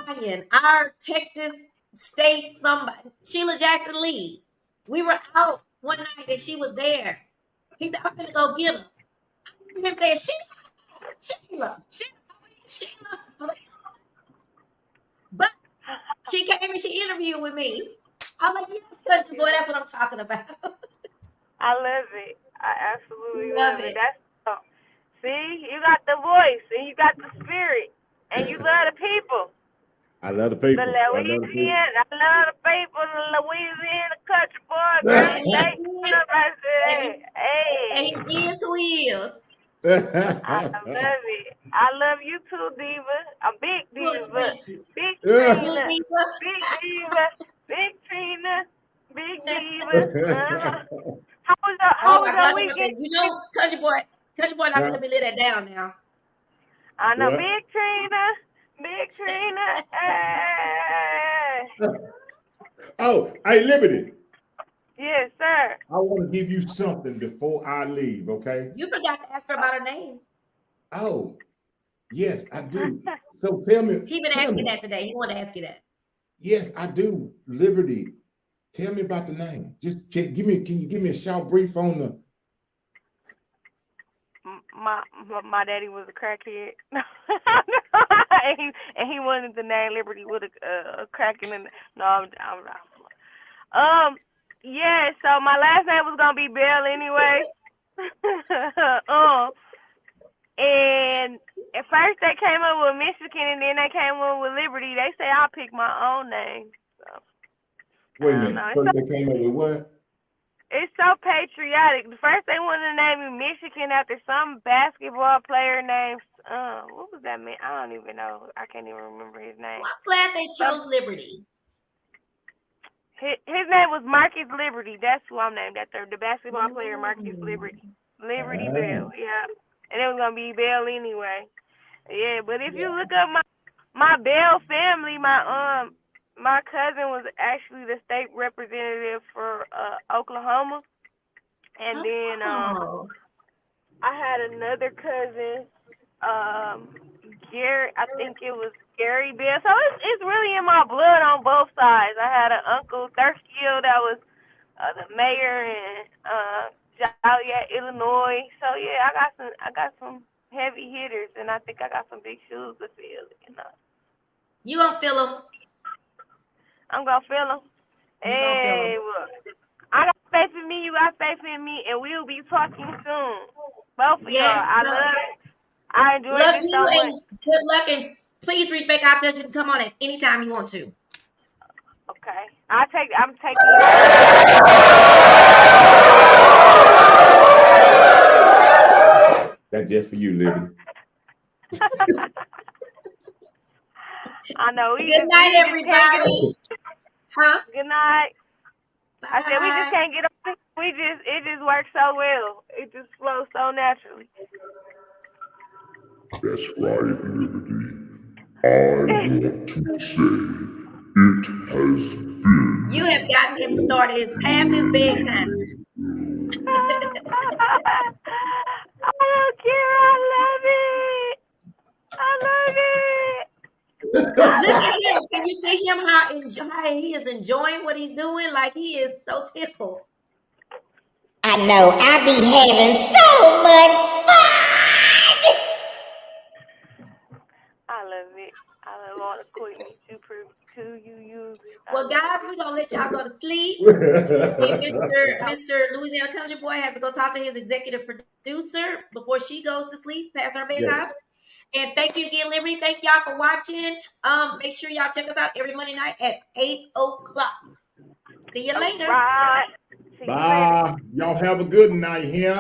Speaker 2: lying. Our Texas state somebody, Sheila Jackson Lee. We were out one night and she was there. He said, I'm gonna go get her. I heard him saying, Sheila. But she came and she interviewed with me. I'm like, yes, country boy, that's what I'm talking about.
Speaker 3: I love it. I absolutely love it. See, you got the voice and you got the spirit and you love the people.
Speaker 1: I love the people.
Speaker 3: I love the people, the Louisiana country boy, girl.
Speaker 2: And he is who he is.
Speaker 3: I love it. I love you too, Diva. A big
Speaker 2: Well,
Speaker 3: Diva.
Speaker 2: thank you.
Speaker 3: Big
Speaker 2: Big
Speaker 3: Trina.
Speaker 2: Diva.
Speaker 3: Big Diva. Big Trina. Big Diva. How
Speaker 2: Oh
Speaker 3: was
Speaker 2: my
Speaker 3: your
Speaker 2: gosh, I'm about to
Speaker 3: weekend?
Speaker 2: say, country boy, not gonna let me lay that down now.
Speaker 3: I know.
Speaker 1: What?
Speaker 3: Big Trina. Big Trina. Hey.
Speaker 1: Oh, hey, Liberty.
Speaker 3: Yes, sir.
Speaker 1: I want to give you something before I leave, okay?
Speaker 2: You forgot to ask her about her name.
Speaker 1: Oh, yes, I do. So tell me,
Speaker 2: He been asking that today. He wanted to ask you that.
Speaker 1: Yes, I do. Liberty. Tell me about the name. Just can you give me a short brief on the
Speaker 3: My daddy was a crackhead, and he wanted the name Liberty with a crack in the. No, I'm not. Yeah. So my last name was gonna be Bell anyway. And at first they came up with Michigan, and then they came up with Liberty. They say I'll pick my own name. So
Speaker 1: wait a
Speaker 3: I don't
Speaker 1: minute.
Speaker 3: know.
Speaker 1: First they came up with what?
Speaker 3: It's so patriotic. First, they wanted to name me Michigan after some basketball player named what was that man? I don't even know. I can't even remember his name.
Speaker 2: Well, I'm glad they chose Liberty.
Speaker 3: His name was Marcus Liberty. That's who I'm named after. The basketball player Marcus Liberty. Liberty Bell. Yeah, and it was gonna be Bell anyway. Yeah, but if you
Speaker 2: Yeah.
Speaker 3: look up my Bell family, my cousin was actually the state representative for Oklahoma. And then
Speaker 2: Oh.
Speaker 3: I had another cousin, Gary. I think it was Gary Bell. So it's really in my blood on both sides. I had an uncle Thurskill that was the mayor in Joliet, Illinois. So yeah, I got some heavy hitters, and I think I got some big shoes to fill. You know,
Speaker 2: You gonna feel them.
Speaker 3: I'm gonna fill them.
Speaker 2: You gonna feel them.
Speaker 3: Hey, look. I got faith in me, you got faith in me, and we'll be talking soon. Both of y'all.
Speaker 2: Yes,
Speaker 3: I enjoyed
Speaker 2: love
Speaker 3: this
Speaker 2: you
Speaker 3: so much.
Speaker 2: and good luck, and please reach back out to us. You can come on at any time you want to.
Speaker 3: Okay. I'm taking you.
Speaker 1: That's just for you, Liberty.
Speaker 3: I know.
Speaker 2: Good night, everybody. Huh?
Speaker 3: Good night. I said we just
Speaker 2: Bye.
Speaker 3: can't get on. It just works so well. It just flows so naturally.
Speaker 8: That's right, Liberty. I want to say it has been.
Speaker 2: You have gotten him started. It's past his bedtime.
Speaker 3: I don't care. I love it. I love it.
Speaker 2: Look at him. Can you see him how he is enjoying what he's doing? Like he is so tickled.
Speaker 9: I know. I be having so much fun.
Speaker 3: I love it. I love all the equipment you use it.
Speaker 2: Well, guys, we're gonna let y'all go to sleep. And Mr. Louisiana Country Boy has to go talk to his executive producer before she goes to sleep past her bedtime.
Speaker 1: Yes.
Speaker 2: And thank you again, Liberty. Thank y'all for watching. Make sure y'all check us out every Monday night at 8:00. See you later.
Speaker 3: Right. See you later.
Speaker 1: Bye. Y'all have a good night here.